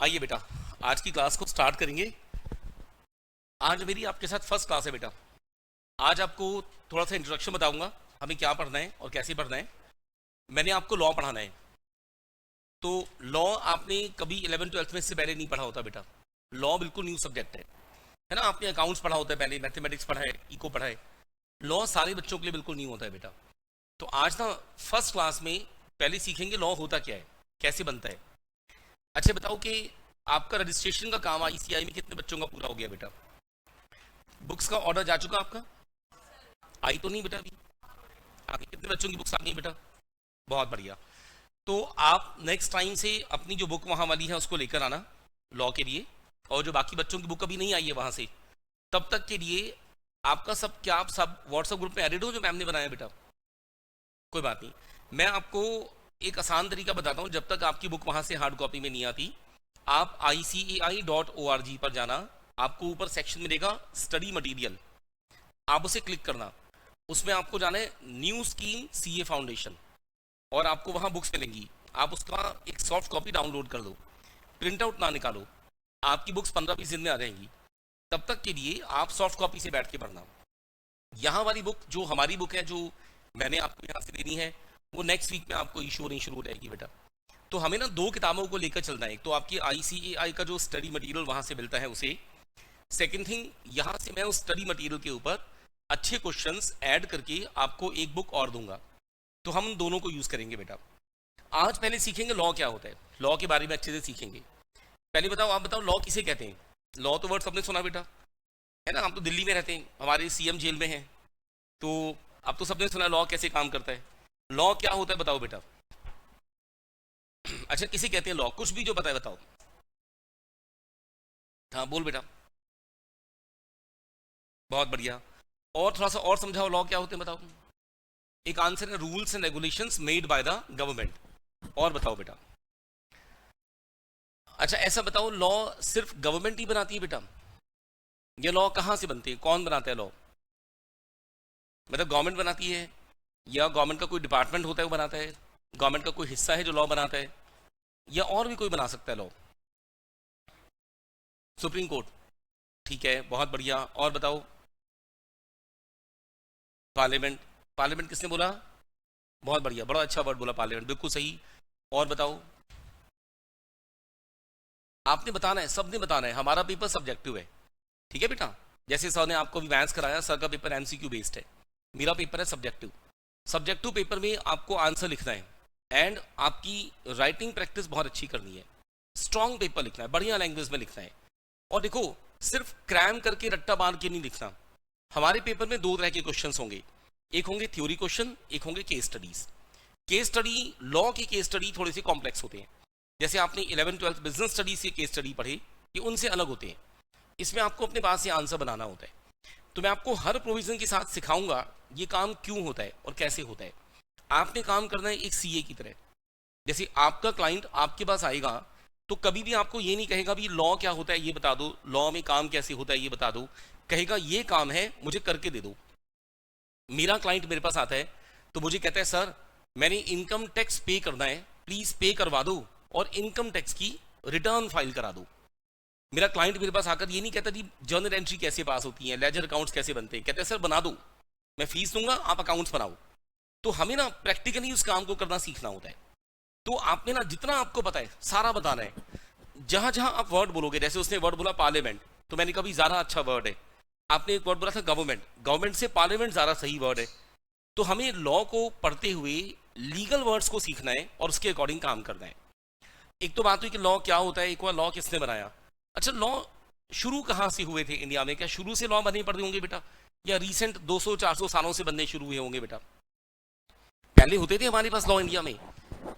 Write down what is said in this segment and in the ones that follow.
आइए बेटा, आज की क्लास को स्टार्ट करेंगे। आज मेरी आपके साथ फर्स्ट क्लास है बेटा। आज आपको थोड़ा सा इंट्रोडक्शन बताऊंगा, हमें क्या पढ़ना है और कैसे पढ़ना है। मैंने आपको लॉ पढ़ाना है, तो लॉ आपने कभी 11th-12th में इससे पहले नहीं पढ़ा होता बेटा। लॉ बिल्कुल न्यू सब्जेक्ट है ना। आपने अकाउंट्स पढ़ा होता है, पहले मैथमेटिक्स पढ़ा है, इको पढ़ा है। लॉ सारे बच्चों के लिए बिल्कुल न्यू होता है बेटा। तो आज ना फर्स्ट क्लास में पहले सीखेंगे लॉ होता क्या है, कैसे बनता है। अच्छा बताओ कि आपका रजिस्ट्रेशन का काम आईसीआई में कितने बच्चों का पूरा हो गया बेटा? बुक्स का ऑर्डर जा चुका आपका? आई तो नहीं बेटा अभी? आगे कितने बच्चों की बुक्स आ गई बेटा? बहुत बढ़िया। तो आप नेक्स्ट टाइम से अपनी जो बुक वहां वाली है उसको लेकर आना लॉ के लिए, और जो बाकी बच्चों की बुक अभी नहीं आई है वहां से, तब तक के लिए आपका सब, क्या आप सब व्हाट्सएप ग्रुप में एडिड हो जो मैम ने बनाया बेटा? कोई बात नहीं, मैं आपको एक आसान तरीका बताता हूँ। जब तक आपकी बुक वहां से हार्ड कॉपी में नहीं आती, आप ICAI.org पर जाना। आपको ऊपर सेक्शन मिलेगा स्टडी मटेरियल, आप उसे क्लिक करना। उसमें आपको जाना है न्यू स्कीम CA फाउंडेशन, और आपको वहां बुक्स मिलेंगी। आप उसका एक सॉफ्ट कॉपी डाउनलोड कर लो, प्रिंट आउट ना निकालो। आपकी बुक्स 15-20 दिन में आ जाएंगी। तब तक के लिए आप सॉफ्ट कॉपी से बैठ के पढ़ना। यहाँ वाली बुक जो हमारी बुक है, जो मैंने आपको यहाँ से देनी है, वो नेक्स्ट वीक में आपको इशू होनी शुरू हो जाएगी बेटा। तो हमें ना दो किताबों को लेकर चलना है। एक तो आपकी ICAI का जो स्टडी मटेरियल वहां से मिलता है उसे, सेकंड थिंग यहाँ से मैं उस स्टडी मटेरियल के ऊपर अच्छे क्वेश्चंस ऐड करके आपको एक बुक और दूंगा। तो हम दोनों को यूज करेंगे बेटा। आज पहले सीखेंगे लॉ क्या होता है, लॉ के बारे में अच्छे से सीखेंगे। पहले बताओ, आप बताओ लॉ किसे कहते हैं? लॉ तो वर्ड सबने सुना बेटा, है ना। हम तो दिल्ली में रहते हैं, हमारे CM जेल में हैं, तो अब तो सबने सुना लॉ कैसे काम करता है। लॉ क्या होता है बताओ बेटा? अच्छा, किसे कहते हैं लॉ? कुछ भी जो बताए बताओ। हाँ बोल बेटा। बहुत बढ़िया। और थोड़ा सा और समझाओ, लॉ क्या होते हैं बताओ। एक आंसर है rules and regulations made by the government. और बताओ बेटा। अच्छा ऐसा बताओ, लॉ सिर्फ गवर्नमेंट ही बनाती है बेटा? ये लॉ कहां से बनते हैं, कौन बनाता है लॉ? मतलब गवर्नमेंट बनाती है, या गवर्नमेंट का कोई डिपार्टमेंट होता है वो बनाता है, गवर्नमेंट का कोई हिस्सा है जो लॉ बनाता है, या और भी कोई बना सकता है लॉ? सुप्रीम कोर्ट, ठीक है, बहुत बढ़िया। और बताओ। पार्लियामेंट। पार्लियामेंट किसने बोला? बहुत बढ़िया, बड़ा अच्छा वर्ड बोला, पार्लियामेंट, बिल्कुल सही। और बताओ। आपने बताना है, सबने बताना है, हमारा पेपर सब्जेक्टिव है, ठीक है बेटा। जैसे सर ने आपको मैथ्स कराया, सर का पेपर MCQ बेस्ड है, मेरा पेपर है सब्जेक्टिव। सब्जेक्टिव पेपर में आपको आंसर लिखना है, एंड आपकी राइटिंग प्रैक्टिस बहुत अच्छी करनी है। स्ट्रॉन्ग पेपर लिखना है, बढ़िया लैंग्वेज में लिखना है। और देखो, सिर्फ क्रैम करके रट्टा मार के नहीं लिखना। हमारे पेपर में दो तरह के क्वेश्चंस होंगे, एक होंगे थ्योरी क्वेश्चन, एक होंगे case studies. Case study, law की केस स्टडी थोड़े से कॉम्प्लेक्स होते हैं। जैसे आपने 11th-12th बिजनेस स्टडीज के केस स्टडी पढ़े, ये उनसे अलग होते हैं। इसमें आपको अपने पास से आंसर बनाना होता है। तो मैं आपको हर प्रोविजन के साथ सिखाऊंगा ये काम क्यों होता है और कैसे होता है। आपने काम करना है एक CA की तरह। जैसे आपका क्लाइंट आपके पास आएगा, तो कभी भी आपको ये नहीं कहेगा भी लॉ क्या होता है ये बता दो, लॉ में काम कैसे होता है ये बता दो। कहेगा ये काम है, मुझे करके दे दो। मेरा क्लाइंट मेरे पास आता है तो मुझे कहता है सर मैंने इनकम टैक्स पे करना है, प्लीज पे करवा दो और इनकम टैक्स की रिटर्न फाइल करा दो। मेरा क्लाइंट मेरे पास आकर ये नहीं कहता जी जर्नल एंट्री कैसे पास होती है, लेजर अकाउंट्स कैसे बनते हैं। कहते हैं सर बना दो, मैं फीस दूंगा, आप अकाउंट्स बनाओ। तो हमें ना प्रैक्टिकली उस काम को करना सीखना होता है। तो आपने ना जितना आपको पता है सारा बताना है। जहां जहां आप वर्ड बोलोगे, जैसे उसने वर्ड बोला पार्लियामेंट, तो मैंने कहा ज्यादा अच्छा वर्ड है। आपने एक वर्ड बोला था गवर्नमेंट, गवर्नमेंट से पार्लियामेंट ज्यादा सही वर्ड है। तो हमें लॉ को पढ़ते हुए लीगल वर्ड्स को सीखना है और उसके अकॉर्डिंग काम करना है। एक तो बात हुई कि लॉ क्या होता है, एक बार लॉ किसने बनाया। अच्छा, लॉ शुरू कहाँ से हुए थे इंडिया में? क्या शुरू से लॉ बने पड़े होंगे बेटा, या रिसेंट 200-400 सालों से बनने शुरू हुए होंगे बेटा? पहले होते थे हमारे पास लॉ इंडिया में,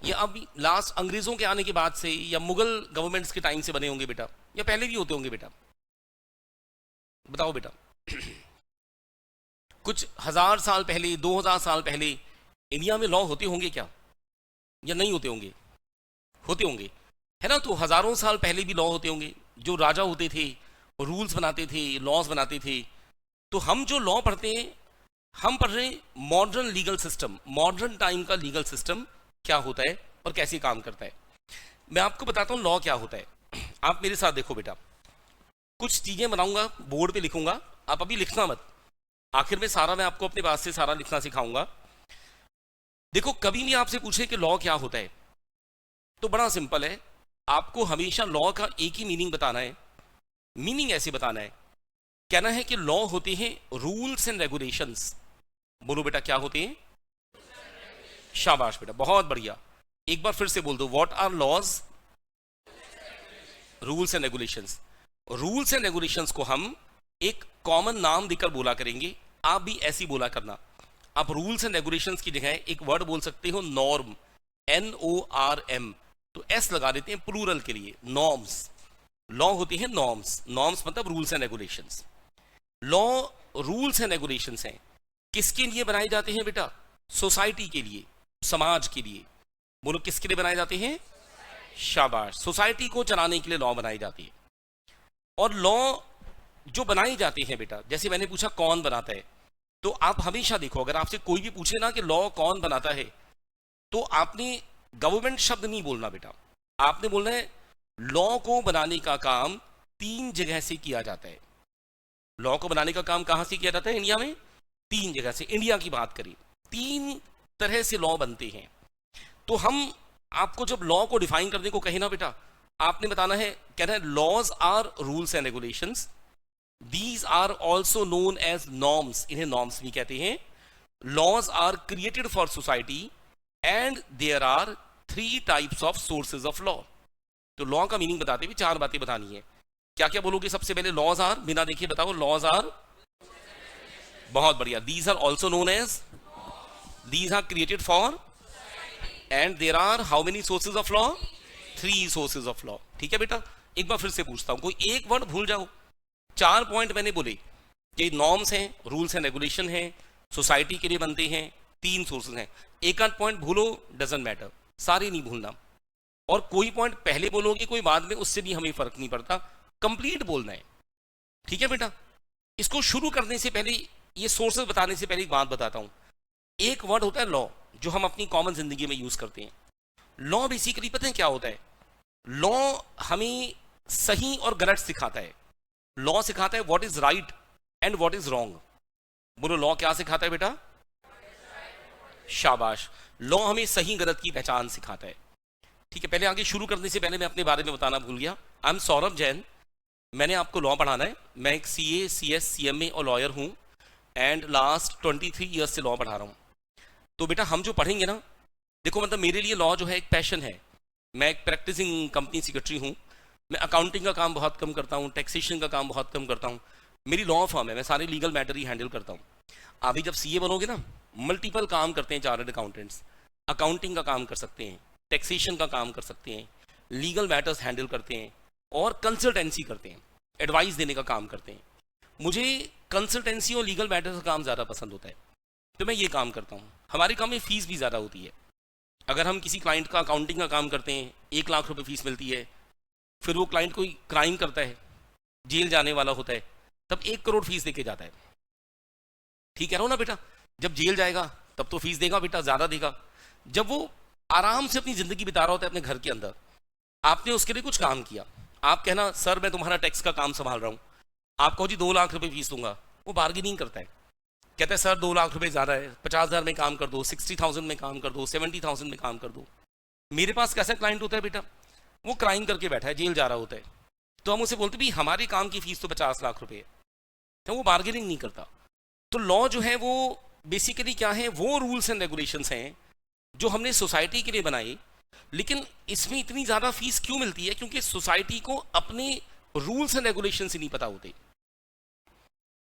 या अब लास्ट अंग्रेजों के आने के बाद से, या मुगल गवर्नमेंट्स के टाइम से बने होंगे बेटा, या पहले भी होते होंगे बेटा? बताओ बेटा। कुछ 1000 साल पहले, 2000 साल पहले इंडिया में लॉ होते होंगे क्या, या नहीं होते होंगे? होते होंगे, है ना। तो हजारों साल पहले भी लॉ होते होंगे। जो राजा होते थे रूल्स बनाते थे, लॉज बनाते थे। तो हम जो लॉ पढ़ते हैं, हम पढ़ रहे हैं modern legal system, modern time का लीगल सिस्टम क्या होता है और कैसे काम करता है। मैं आपको बताता हूं लॉ क्या होता है। आप मेरे साथ देखो बेटा, कुछ चीजें बनाऊंगा, बोर्ड पे लिखूंगा, आप अभी लिखना मत, आखिर में सारा मैं आपको अपने पास से सारा लिखना सिखाऊंगा। देखो, कभी भी आपसे पूछे कि लॉ क्या होता है, तो बड़ा सिंपल है, आपको हमेशा लॉ का एक ही मीनिंग बताना है। मीनिंग ऐसे बताना है, कहना है कि लॉ होते हैं रूल्स एंड रेगुलेशंस। बोलो बेटा, क्या होते हैं? शाबाश बेटा, बहुत बढ़िया। एक बार फिर से बोल दो, what are laws? Rules and regulations. Rules and regulations को हम एक कॉमन नाम देकर बोला करेंगे, आप भी ऐसी बोला करना। आप रूल्स एंड रेगुलेशंस की जगह एक वर्ड बोल सकते हो, नॉर्म, NORM, तो S लगा देते हैं प्लूरल के लिए, नॉर्म्स। लॉ होती है नॉर्म्स, नॉर्म्स मतलब rules and regulations. Law rules and regulations हैं, किसके लिए बनाए जाते हैं बेटा? सोसाइटी के लिए, समाज के लिए। बोलो, किसके लिए बनाए जाते हैं? शाबाश, सोसाइटी को चलाने के लिए लॉ बनाई जाती है। और लॉ जो बनाए जाते हैं बेटा, जैसे मैंने पूछा कौन बनाता है, तो आप हमेशा देखो, अगर आपसे कोई भी पूछे ना कि लॉ कौन बनाता है, तो आपने गवर्नमेंट शब्द नहीं बोलना बेटा, आपने बोलना है लॉ को बनाने का काम 3 जगह से किया जाता है। लॉ को बनाने का काम कहां से किया जाता है इंडिया में? 3 जगह से। इंडिया की बात करें, 3 तरह से लॉ बनते हैं। तो हम आपको जब लॉ को डिफाइन करने को कहे ना बेटा, आपने बताना है, कहना है laws are rules and regulations, these are also known as norms, इन्हें नॉर्म्स भी कहते हैं। Laws are created for society and there are 3 types of sources of law. तो लॉ का मीनिंग बताते हुए 4 बातें बतानी है। क्या क्या बोलोगे? सबसे पहले लॉज आर, बिना देखिए बताओ, लॉज आर, बहुत बढ़िया। These are also known as, these are created for, and there are how many sources of law? 3 sources of law. ठीक है बेटा, एक बार फिर से पूछता हूं, कोई एक वर्ड भूल जाओ। 4 पॉइंट मैंने बोले कि नॉर्म्स हैं, रूल्स एंड रेगुलेशन हैं, सोसाइटी के लिए बनते हैं, 3 सोर्सेज हैं। एक आध पॉइंट भूलो, डजंट मैटर, सारे नहीं भूलना। और कोई पॉइंट पहले बोलोगे, कोई बाद में, उससे भी हमें फर्क नहीं पड़ता, कंप्लीट बोलना है। ठीक है बेटा, इसको शुरू करने से पहले, ये सोर्सेज बताने से पहले एक बात बताता हूं। एक वर्ड होता है लॉ, जो हम अपनी कॉमन जिंदगी में यूज करते हैं। लॉ बेसिकली पता है क्या होता है? लॉ हमें सही और गलत सिखाता है। लॉ सिखाता है what is right and what is wrong. बोलो, लॉ क्या सिखाता है बेटा? शाबाश, लॉ हमें सही गलत की पहचान सिखाता है। ठीक है, पहले आगे शुरू करने से पहले मैं अपने बारे में बताना भूल गया। आई एम सौरभ जैन, मैंने आपको लॉ पढ़ाना है। मैं एक CA, CS, CMA और लॉयर हूँ, एंड लास्ट 23 ईयर्स से लॉ पढ़ा रहा हूँ। तो बेटा, हम जो पढ़ेंगे ना, देखो मतलब मेरे लिए लॉ जो है एक पैशन है। मैं एक प्रैक्टिसिंग कंपनी सेक्रेटरी हूँ। मैं अकाउंटिंग का काम बहुत कम करता हूँ, टैक्सेशन का काम बहुत कम करता हूँ। मेरी लॉ फर्म है, मैं सारे लीगल मैटर ही हैंडल करता हूँ। अभी जब CA बनोगे ना, मल्टीपल काम करते हैं चार्टर्ड अकाउंटेंट्स। अकाउंटिंग का काम कर सकते हैं, टैक्सेशन का काम कर सकते हैं, लीगल मैटर्स हैंडल करते हैं, और कंसल्टेंसी करते हैं, एडवाइस देने का काम करते हैं। मुझे कंसल्टेंसी और लीगल मैटर्स का काम ज़्यादा पसंद होता है, तो मैं ये काम करता हूँ। हमारे काम में फ़ीस भी ज़्यादा होती है। अगर हम किसी क्लाइंट का अकाउंटिंग का काम करते हैं, 1 लाख रुपए फीस मिलती है। फिर वो क्लाइंट कोई क्राइम करता है, जेल जाने वाला होता है, तब 1 करोड़ फीस देके जाता है। ठीक है ना बेटा? जब जेल जाएगा तब तो फीस देगा बेटा, ज़्यादा देगा। जब वो आराम से अपनी ज़िंदगी बिता रहा होता है अपने घर के अंदर, आपने उसके लिए कुछ काम किया, आप कहना सर मैं तुम्हारा टैक्स का काम संभाल रहा हूँ, आप कहो जी 2 लाख रुपए फीस दूंगा, वो बार्गेनिंग करता है, कहता है सर 2 लाख रुपए ज़्यादा है, 50,000 में काम कर दो, 60,000 में काम कर दो, 70,000 में काम कर दो। मेरे पास कैसा क्लाइंट होता है बेटा? वो क्राइम करके बैठा है, जेल जा रहा होता है, तो हम उसे बोलते भी हमारे काम की फीस तो 50 लाख रुपए है, तो वो बार्गेनिंग नहीं करता। तो लॉ जो है वो बेसिकली क्या है? वो रूल्स एंड रेगुलेशंस हैं जो हमने सोसाइटी के लिए बनाए। लेकिन इसमें इतनी ज़्यादा फीस क्यों मिलती है? क्योंकि सोसाइटी को अपने रूल्स एंड रेगुलेशन ही नहीं पता होते।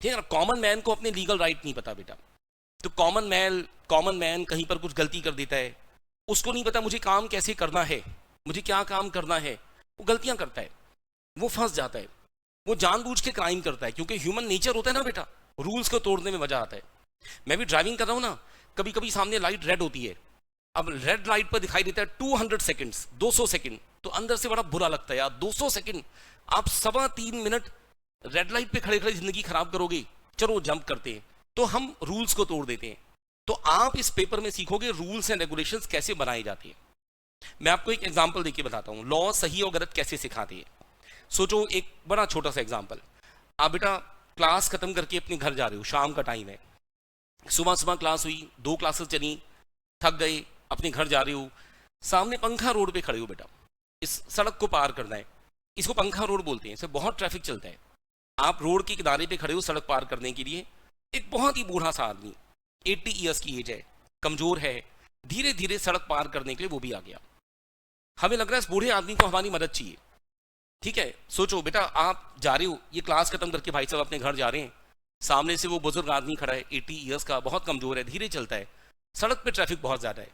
ठीक है ना? कॉमन मैन को अपने लीगल राइट नहीं पता बेटा। तो कॉमन मैन कहीं पर कुछ गलती कर देता है, उसको नहीं पता मुझे काम कैसे करना है, मुझे क्या काम करना है, वो गलतियां करता है, वो फंस जाता है, वो जानबूझ के क्राइम करता है। क्योंकि ह्यूमन नेचर होता है ना बेटा, रूल्स को तोड़ने में मजा आता है। मैं भी ड्राइविंग कर रहा हूँ ना, कभी कभी सामने लाइट रेड होती है, अब रेड लाइट पर दिखाई देता है 200 सेकंड्स, 200 सेकंड, तो अंदर से बड़ा बुरा लगता है यार, 200 सेकंड आप 3.25 मिनट रेड लाइट पे खड़े खड़े जिंदगी खराब करोगे, चलो जंप करते हैं। तो हम रूल्स को तोड़ देते हैं। तो आप इस पेपर में सीखोगे रूल्स एंड रेगुलेशंस कैसे बनाए जाते हैं। मैं आपको एक एग्जांपल देके बताता हूं, लॉ सही और गलत कैसे सिखाती है। सोचो एक बड़ा छोटा सा एग्जाम्पल, आप बेटा क्लास खत्म करके अपने घर जा रहे हो, शाम का टाइम है, सुबह सुबह क्लास हुई, 2 क्लासेस चली, थक गए, अपने घर जा रहे हो, सामने पंखा रोड पे खड़े हो बेटा, इस सड़क को पार करना है, इसको पंखा रोड बोलते हैं, इसमें बहुत ट्रैफिक चलता है। आप रोड के किनारे पे खड़े हो सड़क पार करने के लिए, एक बहुत ही बूढ़ा सा आदमी 80 ईयर्स की एज है, कमजोर है, धीरे धीरे सड़क पार करने के लिए वो भी आ गया। हमें लग रहा है इस बूढ़े आदमी को हमारी मदद चाहिए, ठीक है। सोचो बेटा आप जा रहे हो, ये क्लास खत्म करके भाई साहब अपने घर जा रहे हैं, सामने से वो बुजुर्ग आदमी खड़ा है 80 ईयर्स का, बहुत कमजोर है, धीरे चलता है, सड़क पे ट्रैफिक बहुत ज्यादा है।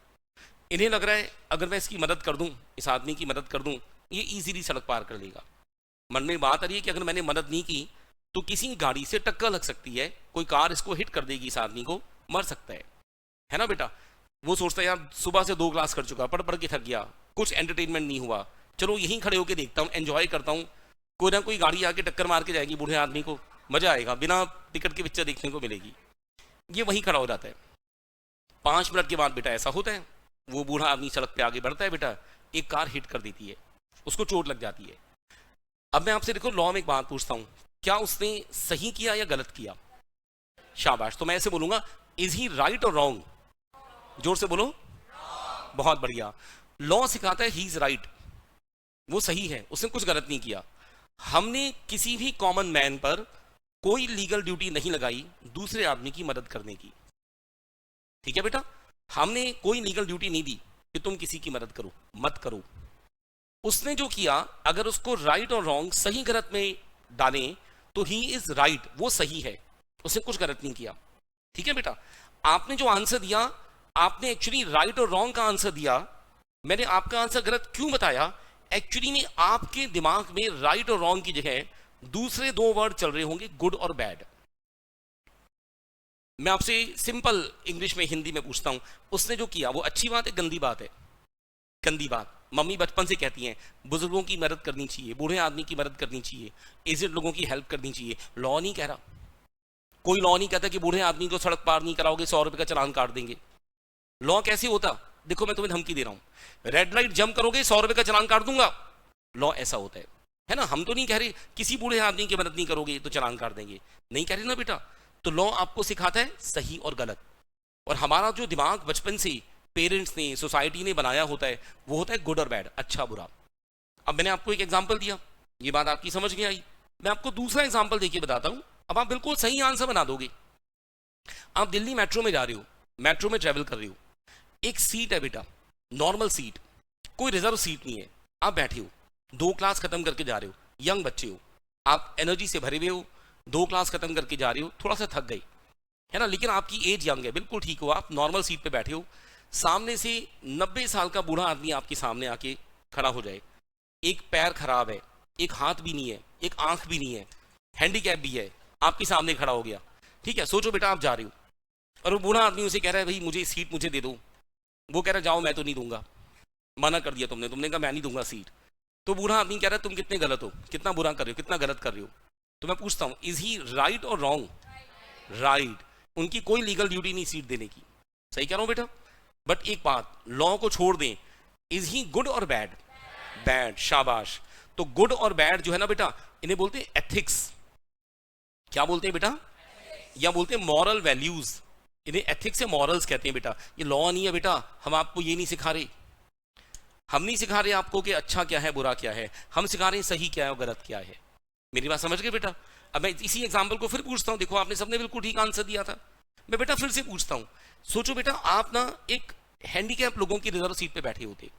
इन्हें लग रहा है अगर मैं इसकी मदद कर दूं, इस आदमी की मदद कर दूं, ये इजीली सड़क पार कर लेगा। मन में बात आ रही है कि अगर मैंने मदद नहीं की तो किसी गाड़ी से टक्कर लग सकती है, कोई कार इसको हिट कर देगी, इस आदमी को मर सकता है ना बेटा। वो सोचता है यार सुबह से 2 क्लास कर चुका, पढ़ पढ़ के थक गया, कुछ एंटरटेनमेंट नहीं हुआ, चलो यहीं खड़े होकर देखता हूँ, एंजॉय करता हूँ, कोई ना कोई गाड़ी आके टक्कर मार के जाएगी बूढ़े आदमी को, मजा आएगा, बिना टिकट के पिक्चर देखने को मिलेगी। ये वहीं खड़ा हो जाता है। 5 मिनट के बाद बेटा ऐसा होता है, वो बूढ़ा आदमी सड़क पे आगे बढ़ता है बेटा, एक कार हिट कर देती है, उसको चोट लग जाती है। अब मैं आपसे देखो लॉ में एक बात पूछता हूं, क्या उसने सही किया या गलत किया? शाबाश। तो मैं ऐसे बोलूंगा, इज ही राइट और रॉन्ग? जोर से बोलो। बहुत बढ़िया। लॉ सिखाता है ही इज राइट, वो सही है, उसने कुछ गलत नहीं किया। हमने किसी भी कॉमन मैन पर कोई लीगल ड्यूटी नहीं लगाई दूसरे आदमी की मदद करने की, ठीक है बेटा। हमने कोई लीगल ड्यूटी नहीं दी कि तुम किसी की मदद करो, मत करो। उसने जो किया, अगर उसको राइट और रॉन्ग सही गलत में डालें तो ही इज राइट, वो सही है, उसने कुछ गलत नहीं किया, ठीक है बेटा। आपने जो आंसर दिया, आपने एक्चुअली राइट और रॉन्ग का आंसर दिया। मैंने आपका आंसर गलत क्यों बताया? एक्चुअली में आपके दिमाग में राइट और रॉन्ग की जगह दूसरे 2 वर्ड चल रहे होंगे, गुड और बैड। मैं आपसे सिंपल इंग्लिश में, हिंदी में पूछता हूं, उसने जो किया वो अच्छी बात है गंदी बात है? गंदी बात। मम्मी बचपन से कहती हैं बुजुर्गों की मदद करनी चाहिए, बूढ़े आदमी की मदद करनी चाहिए, एजेड लोगों की हेल्प करनी चाहिए। लॉ नहीं कह रहा, कोई लॉ नहीं कहता कि बूढ़े आदमी को सड़क पार नहीं कराओगे 100 रुपए का चालान काट देंगे। लॉ कैसे होता? देखो मैं तुम्हें धमकी दे रहा हूं, रेड लाइट जंप करोगे 100 रुपए का चालान काट दूंगा, लॉ ऐसा होता है ना। हम तो नहीं कह रहे किसी बूढ़े आदमी की मदद नहीं करोगे तो चालान काट देंगे, नहीं कह रहे ना बेटा। तो लॉ आपको सिखाता है सही और गलत, और हमारा जो दिमाग बचपन से पेरेंट्स ने, सोसाइटी ने बनाया होता है, वो होता है गुड और बैड, अच्छा बुरा। अब मैंने आपको एक एग्जांपल दिया, ये बात आपकी समझ में आई। मैं आपको दूसरा एग्जांपल देके बताता हूं, अब आप बिल्कुल सही आंसर बना दोगे। आप दिल्ली मेट्रो में जा रहे हो, मेट्रो में ट्रेवल कर रहे हो, एक सीट है बेटा, नॉर्मल सीट, कोई रिजर्व सीट नहीं है, आप बैठे हो, 2 क्लास खत्म करके जा रहे हो, यंग बच्चे हो, आप एनर्जी से भरे हुए हो, 2 क्लास खत्म करके जा रहे हो, थोड़ा सा थक गए है ना, लेकिन आपकी एज यंग है, बिल्कुल ठीक हो, आप नॉर्मल सीट पे बैठे हो, सामने से 90 साल का बूढ़ा आदमी आपके सामने आके खड़ा हो जाए, एक पैर खराब है, एक हाथ भी नहीं है, एक आंख भी नहीं है, हैंडीकैप भी है, आपके सामने खड़ा हो गया, ठीक है। सोचो बेटा आप जा रहे हो और वो बूढ़ा आदमी उसे कह रहा है भाई मुझे सीट मुझे दे दो, वो कह रहा है जाओ मैं तो नहीं दूंगा, मना कर दिया तुमने कहा मैं नहीं दूंगा सीट। तो बूढ़ा आदमी कह रहा है तुम कितने गलत हो, कितना बुरा कर रहे हो, कितना गलत कर रहे हो। तो मैं पूछता हूं इज ही राइट और रॉन्ग? राइट। उनकी कोई लीगल ड्यूटी नहीं सीट देने की, सही कह रहा हूं बेटा। बट एक बात, लॉ को छोड़ दें, इज ही गुड और बैड? बैड। शाबाश। तो गुड और बैड जो है ना बेटा, इन्हें बोलते हैं एथिक्स। क्या बोलते हैं बेटा? या बोलते हैं मॉरल वैल्यूज, इन्हें एथिक्स या मॉरल्स कहते हैं बेटा। ये लॉ नहीं है बेटा, हम आपको ये नहीं सिखा रहे, हम नहीं सिखा रहे आपको कि अच्छा क्या है बुरा क्या है, हम सिखा रहे हैं सही क्या है और गलत क्या है। मेरी बात समझ गए बेटा? अब मैं इसी एग्जाम्पल को फिर पूछता हूं, देखो आपने सबने बिल्कुल ठीक आंसर दिया था, मैं बेटा फिर से पूछता हूं। सोचो बेटा आप ना एक हैंडीकैप लोगों की रिजर्व सीट पे बैठे होते,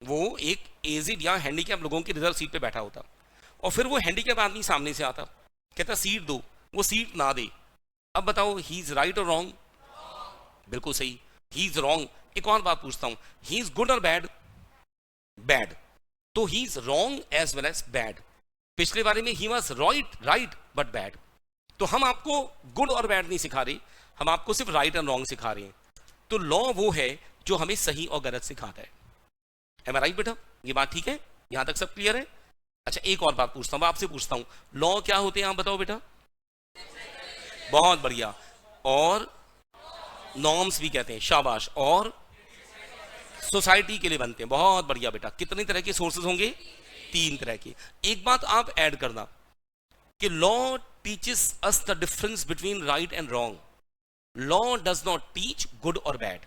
वो एक एजिड या हैंडीकैप लोगों की रिजर्व सीट पे बैठा होता, और फिर वो हैंडीकैप आदमी सामने से आता, कहता सीट दो, वो सीट ना दे। अब बताओ ही इज राइट और रॉन्ग? बिल्कुल सही, ही इज रॉन्ग। एक और बात पूछता हूं, ही इज गुड और बैड? बैड। तो he is wrong as well as bad. पिछले बारे में he was right but bad. तो हम आपको गुड और बैड नहीं सिखा रहे, हम आपको सिर्फ राइट एंड रॉन्ग सिखा रहे हैं। तो लॉ वो है जो हमें सही और गलत सिखाता है। एम आई राइट बेटा? ये बात ठीक है, यहां तक सब क्लियर है? अच्छा एक और बात पूछता हूं, आपसे पूछता हूं, लॉ क्या होते हैं आप बताओ बेटा? बहुत बढ़िया। और नॉर्म्स भी कहते हैं, शाबाश। और सोसाइटी के लिए बनते हैं, बहुत बढ़िया बेटा। कितनी तरह के सोर्सेज होंगे? तीन तरह की। एक बात आप ऐड करना कि law teaches us the difference between right and wrong. Law does not teach good और बैड।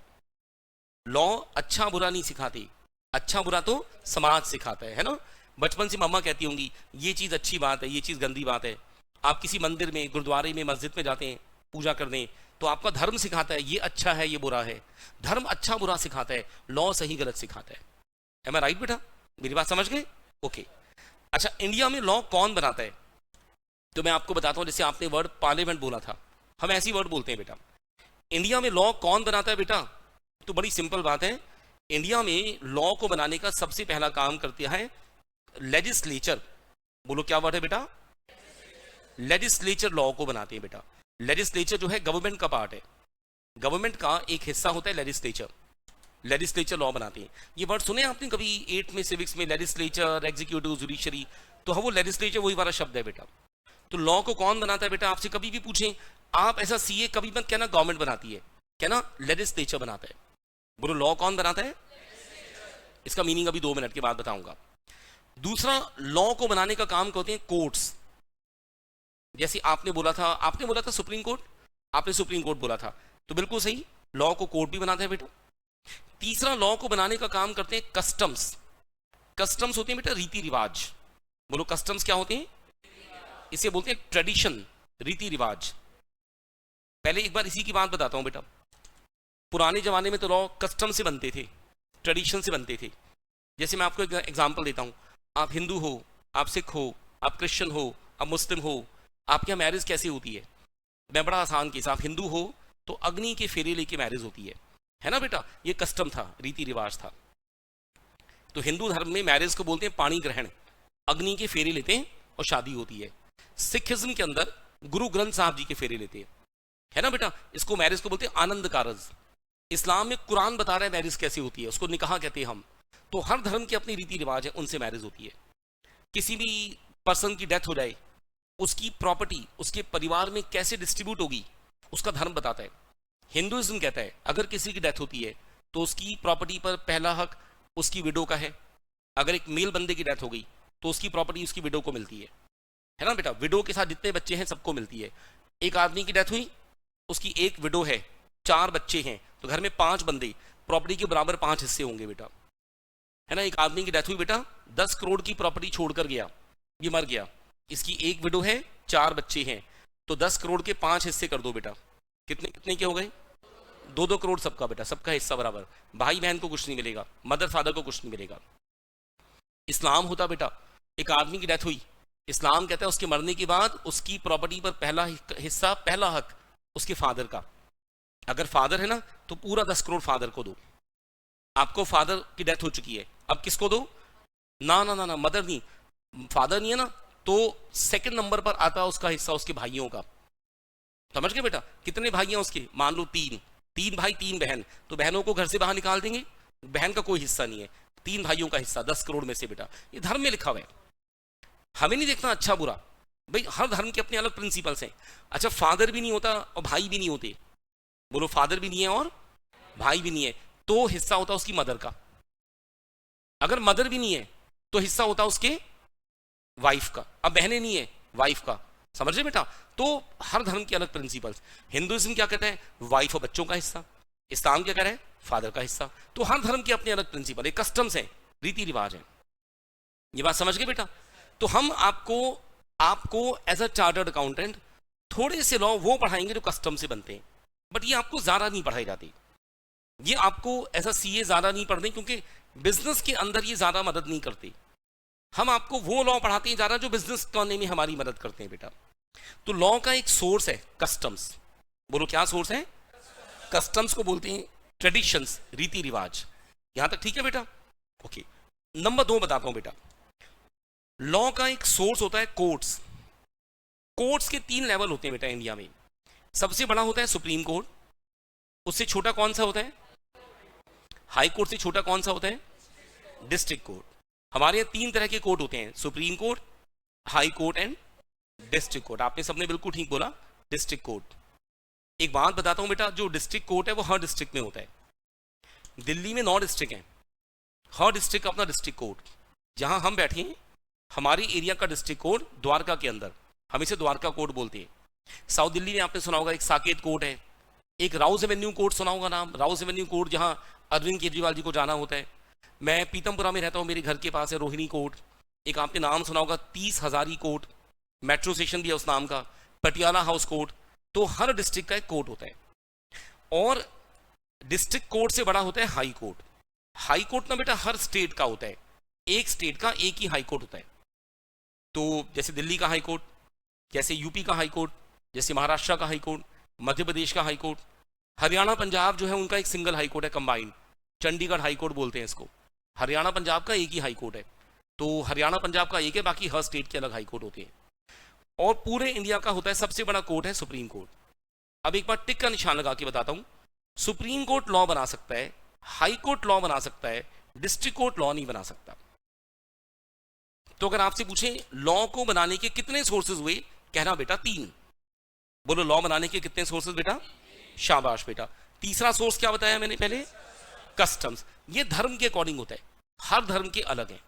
लॉ अच्छा बुरा नहीं सिखाती, अच्छा बुरा तो समाज सिखाता है ना। बचपन से मम्मा कहती होंगी ये चीज अच्छी बात है, ये चीज गंदी बात है। आप किसी मंदिर में, गुरुद्वारे में, मस्जिद में जाते हैं पूजा करने, तो आपका धर्म सिखाता है ये अच्छा है, ये बुरा है। धर्म अच्छा बुरा सिखाता है, लॉ सही गलत सिखाता है। एम आई राइट बेटा? मेरी बात समझ गए? ओके। अच्छा, इंडिया में लॉ कौन बनाता है? तो मैं आपको बताता हूं। जैसे आपने वर्ड पार्लियामेंट बोला था, हम ऐसी वर्ड बोलते हैं बेटा। इंडिया में लॉ कौन बनाता है बेटा? तो बड़ी सिंपल बात है, इंडिया में लॉ को बनाने का सबसे पहला काम करता है लेजिस्लेचर। बोलो क्या वर्ड है बेटा? लेजिस्लेचर लॉ को बनाते हैं बेटा। लेजिस्लेचर जो है गवर्नमेंट का पार्ट है, गवर्नमेंट का एक हिस्सा होता है लेजिस्लेचर। लेजिस्लेचर लॉ बनाते हैं। ये वर्ड सुने आपने कभी 8 में सिविक्स में? Legislature, executive, judiciary. तो हाँ, वो लेजिस्लेचर वही वाला शब्द है बेटा। तो लॉ को कौन बनाता है बेटा? आपसे कभी भी पूछें आप, ऐसा सीए कभी मत कहना गवर्नमेंट बनाती है, कहना लेजिस्लेचर बनाता है। बोलो लॉ कौन बनाता है? इसका मीनिंग अभी 2 मिनट के बाद बताऊंगा। दूसरा, लॉ को बनाने का काम करते हैं कोर्ट्स। जैसे आपने बोला था सुप्रीम कोर्ट, आपने सुप्रीम कोर्ट बोला था, तो बिल्कुल सही, लॉ को कोर्ट भी बनाता है बेटा। तीसरा, लॉ को बनाने का काम करते हैं कस्टम्स। कस्टम्स होते हैं बेटा रीति रिवाज। बोलो कस्टम्स क्या होते हैं? इसे बोलते हैं ट्रेडिशन, रीति रिवाज। पहले एक बार इसी की बात बताता हूं बेटा। पुराने जमाने में तो लॉ कस्टम से बनते थे, ट्रेडिशन से बनते थे। जैसे मैं आपको एक एग्जांपल देता हूं। आप हिंदू हो, आप सिख हो, आप क्रिश्चियन हो, आप मुस्लिम हो, आपके यहाँ मैरिज कैसे होती है? मैं बड़ा आसान केस, आप हिंदू हो तो अग्नि के फेरे लेके मैरिज होती है ना बेटा? ये कस्टम था, रीति रिवाज था। तो हिंदू धर्म में मैरिज को बोलते हैं पाणी ग्रहण, अग्नि के फेरे लेते हैं और शादी होती है। सिखिज्म के अंदर गुरु ग्रंथ साहब जी के फेरे लेते हैं, है ना बेटा? इसको मैरिज को बोलते हैं आनंद कारज। इस्लाम में कुरान बता रहा है मैरिज कैसे होती है, उसको निकाह कहते हैं हम। तो हर धर्म की अपनी रीति रिवाज है, उनसे मैरिज होती है। किसी भी पर्सन की डेथ हो जाए, उसकी प्रॉपर्टी उसके परिवार में कैसे डिस्ट्रीब्यूट होगी, उसका धर्म बताता है। हिंदुइज्म कहता है अगर किसी की डेथ होती है तो उसकी प्रॉपर्टी पर पहला हक उसकी विडो का है। अगर एक मेल बंदे की डेथ हो गई तो उसकी प्रॉपर्टी उसकी विडो को मिलती है ना बेटा? विडो के साथ जितने बच्चे हैं सबको मिलती है। एक आदमी की डेथ हुई, उसकी एक विडो है, 4 बच्चे हैं, तो घर में 5 बंदे, प्रॉपर्टी के बराबर 5 हिस्से होंगे बेटा, है ना? एक आदमी की डेथ हुई बेटा, 10 करोड़ की प्रॉपर्टी छोड़कर गया, ये मर गया, इसकी एक विडो है, 4 बच्चे हैं, तो 10 करोड़ के 5 हिस्से कर दो बेटा। कितने कितने के हो गए? 2-2 करोड़ सबका बेटा, सबका हिस्सा बराबर। भाई बहन को कुछ नहीं मिलेगा, मदर फादर को कुछ नहीं मिलेगा। इस्लाम होता बेटा, एक आदमी की डेथ हुई, इस्लाम कहता है उसके मरने के बाद उसकी प्रॉपर्टी पर पहला हिस्सा, पहला हक उसके फादर का। अगर फादर है ना तो पूरा 10 करोड़ फादर को दो। आपको फादर की डेथ हो चुकी है, अब किसको दो? ना ना ना ना, मदर नहीं, फादर नहीं है ना, तो सेकंड नंबर पर आता उसका हिस्सा उसके भाइयों का। समझ गए बेटा? कितने भाई हैं उसके? मान लो 3 भाई 3 बहन, तो बहनों को घर से बाहर निकाल देंगे, बहन का कोई हिस्सा नहीं है, 3 भाइयों का हिस्सा 10 करोड़ में से बेटा। ये धर्म में लिखा हुआ है, हमें नहीं देखना अच्छा बुरा भाई। हर धर्म के अपने अलग प्रिंसिपल्स हैं। अच्छा, फादर भी नहीं होता और भाई भी नहीं होते, बोलो फादर भी नहीं है और भाई भी नहीं है, तो हिस्सा होता उसकी मदर का। अगर मदर भी नहीं है तो हिस्सा होता उसके वाइफ का। अब बहनें नहीं है, वाइफ का। समझ रहे बेटा? तो हर धर्म के अलग प्रिंसिपल्स। हिंदुइज्म क्या कहता है? वाइफ और बच्चों का हिस्सा। इस्लाम क्या कह रहा है? फादर का हिस्सा। तो हर धर्म के अपने अलग प्रिंसिपल है, कस्टम्स है, रीति रिवाज है। ये बात समझ गए बेटा? तो हम आपको एज अ चार्टर्ड अकाउंटेंट थोड़े से लॉ वो पढ़ाएंगे जो कस्टम से बनते हैं, बट ये आपको ज्यादा नहीं पढ़ाई जाती। ये आपको एज अ सीए ज्यादा नहीं पढ़ते, क्योंकि बिजनेस के अंदर ये ज्यादा मदद नहीं करते। हम आपको वो लॉ पढ़ाते हैं ज्यादा जो बिजनेस करने में हमारी मदद करते हैं बेटा। तो लॉ का एक सोर्स है कस्टम्स। बोलो क्या सोर्स है? कस्टम्स को बोलते हैं ट्रेडिशंस, रीति रिवाज। यहां तक ठीक है बेटा? ओके। नंबर 2 बताता हूं बेटा। लॉ का एक सोर्स होता है कोर्ट्स। कोर्ट्स के 3 लेवल होते हैं बेटा इंडिया में। सबसे बड़ा होता है सुप्रीम कोर्ट, उससे छोटा कौन सा होता है? हाई कोर्ट से छोटा कौन सा होता है? District court. हमारे यहाँ 3 तरह के कोर्ट होते हैं, supreme court, high court and district court. आपने सबने बिल्कुल ठीक बोला, डिस्ट्रिक्ट कोर्ट। एक बात बताता हूं बेटा, जो डिस्ट्रिक्ट कोर्ट है वो हर डिस्ट्रिक्ट में होता है। दिल्ली में 9 डिस्ट्रिक्ट हैं, हर डिस्ट्रिक्ट अपना डिस्ट्रिक्ट कोर्ट। जहां हम बैठे हैं हमारे एरिया का डिस्ट्रिक्ट कोड द्वारका के अंदर, हम इसे द्वारका कोड बोलते हैं। साउथ दिल्ली में आपने सुना होगा एक साकेत कोर्ट है, एक राउज एवेन्यू कोर्ट सुना होगा नाम, राउज एवेन्यू कोर्ट जहां अरविंद केजरीवाल जी को जाना होता है। मैं पीतमपुरा में रहता हूँ, मेरे घर के पास है रोहिणी कोर्ट। एक आपने नाम सुना होगा 30 हजारी कोर्ट, मेट्रो स्टेशन भी है उस नाम का, पटियाला हाउस कोर्ट। तो हर डिस्ट्रिक्ट का एक कोर्ट होता है, और डिस्ट्रिक्ट कोर्ट से बड़ा होता है हाई कोर्ट। हाई कोर्ट ना बेटा हर स्टेट का होता है, एक स्टेट का एक ही हाई कोर्ट होता है। तो जैसे दिल्ली का हाई कोर्ट, जैसे यूपी का हाई कोर्ट, जैसे महाराष्ट्र का हाई कोर्ट, मध्य प्रदेश का हाई कोर्ट, हरियाणा पंजाब जो है उनका एक सिंगल हाई कोर्ट है, कंबाइंड चंडीगढ़ हाई कोर्ट बोलते हैं इसको। हरियाणा पंजाब का एक ही हाई कोर्ट है, तो हरियाणा पंजाब का एक है, बाकी हर स्टेट के अलग हाई कोर्ट होते हैं। और पूरे इंडिया का होता है सबसे बड़ा कोर्ट है सुप्रीम कोर्ट। अब एक बार टिक का निशान लगा के बताता हूं, सुप्रीम कोर्ट लॉ बना सकता है, हाई कोर्ट लॉ बना सकता है, डिस्ट्रिक्ट कोर्ट लॉ नहीं बना सकता। तो अगर आपसे पूछे लॉ को बनाने के कितने सोर्सेज हुए, कहना बेटा 3। बोलो लॉ बनाने के कितने सोर्सेज बेटा? शाबाश बेटा। तीसरा सोर्स क्या बताया मैंने पहले? कस्टम्स। ये धर्म के अकॉर्डिंग होता है, हर धर्म के अलग है।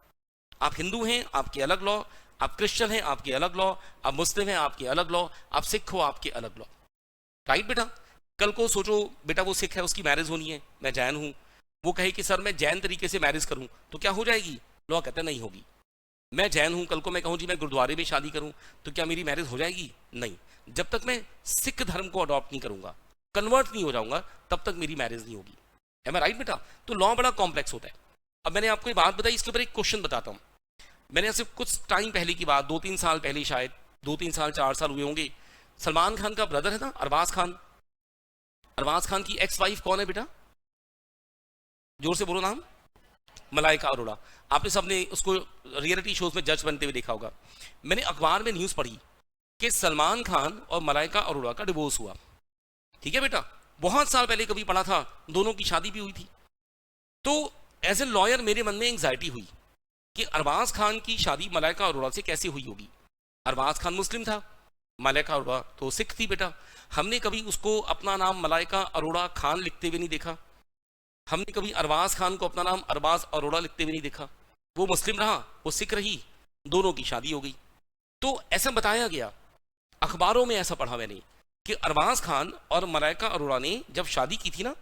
आप हिंदू हैं आपके अलग लॉ, आप क्रिश्चियन हैं आपके अलग लॉ, आप मुस्लिम हैं आपके अलग लॉ, आप सिख हो आपके अलग लॉ। राइट बेटा? कल को सोचो बेटा वो सिख है, उसकी मैरिज होनी है, मैं जैन हूं, वो कहे कि सर मैं जैन तरीके से मैरिज करूं तो क्या हो जाएगी? लॉ कहता है नहीं होगी। मैं जैन हूं, कल को मैं कहूं जी मैं गुरुद्वारे में शादी करूं तो क्या मेरी मैरिज हो जाएगी? नहीं। जब तक मैं सिख धर्म को अडॉप्ट नहीं करूंगा, कन्वर्ट नहीं हो जाऊंगा, तब तक मेरी मैरिज नहीं होगी। है मैं राइट बेटा? तो लॉ बड़ा कॉम्प्लेक्स होता है। अब मैंने आपको एक बात बताई, इसके ऊपर एक क्वेश्चन बताता हूं। मैंने ऐसे कुछ टाइम पहले की बात, 2-3 साल पहले, शायद 2-3 साल 4 साल हुए होंगे, सलमान खान का ब्रदर है ना अरबाज खान, अरबाज खान की एक्स वाइफ कौन है बेटा? जोर से बोलो नाम। मलाइका अरोड़ा। आपने सबने उसको रियलिटी शोज में जज बनते हुए देखा होगा। मैंने अखबार में न्यूज पढ़ी कि सलमान खान और मलाइका अरोड़ा का डिवोर्स हुआ। ठीक है बेटा? बहुत साल पहले कभी पढ़ा था, दोनों की शादी भी हुई थी। तो एज ए लॉयर मेरे मन में एंग्जाइटी हुई कि अरबाज खान की शादी मलाइका अरोड़ा से कैसे हुई होगी। अरबाज खान मुस्लिम था, मलाइका अरोड़ा तो सिख थी बेटा। हमने कभी उसको अपना नाम मलाइका अरोड़ा खान लिखते हुए नहीं देखा, हमने कभी अरबाज खान को अपना नाम अरबाज अरोड़ा लिखते हुए नहीं देखा। वो मुस्लिम रहा, वो सिख रही, दोनों की शादी हो गई। तो ऐसा बताया गया, अखबारों में ऐसा पढ़ा मैंने कि अरबाज खान और मलाइका अरोड़ा ने जब शादी की थी ना,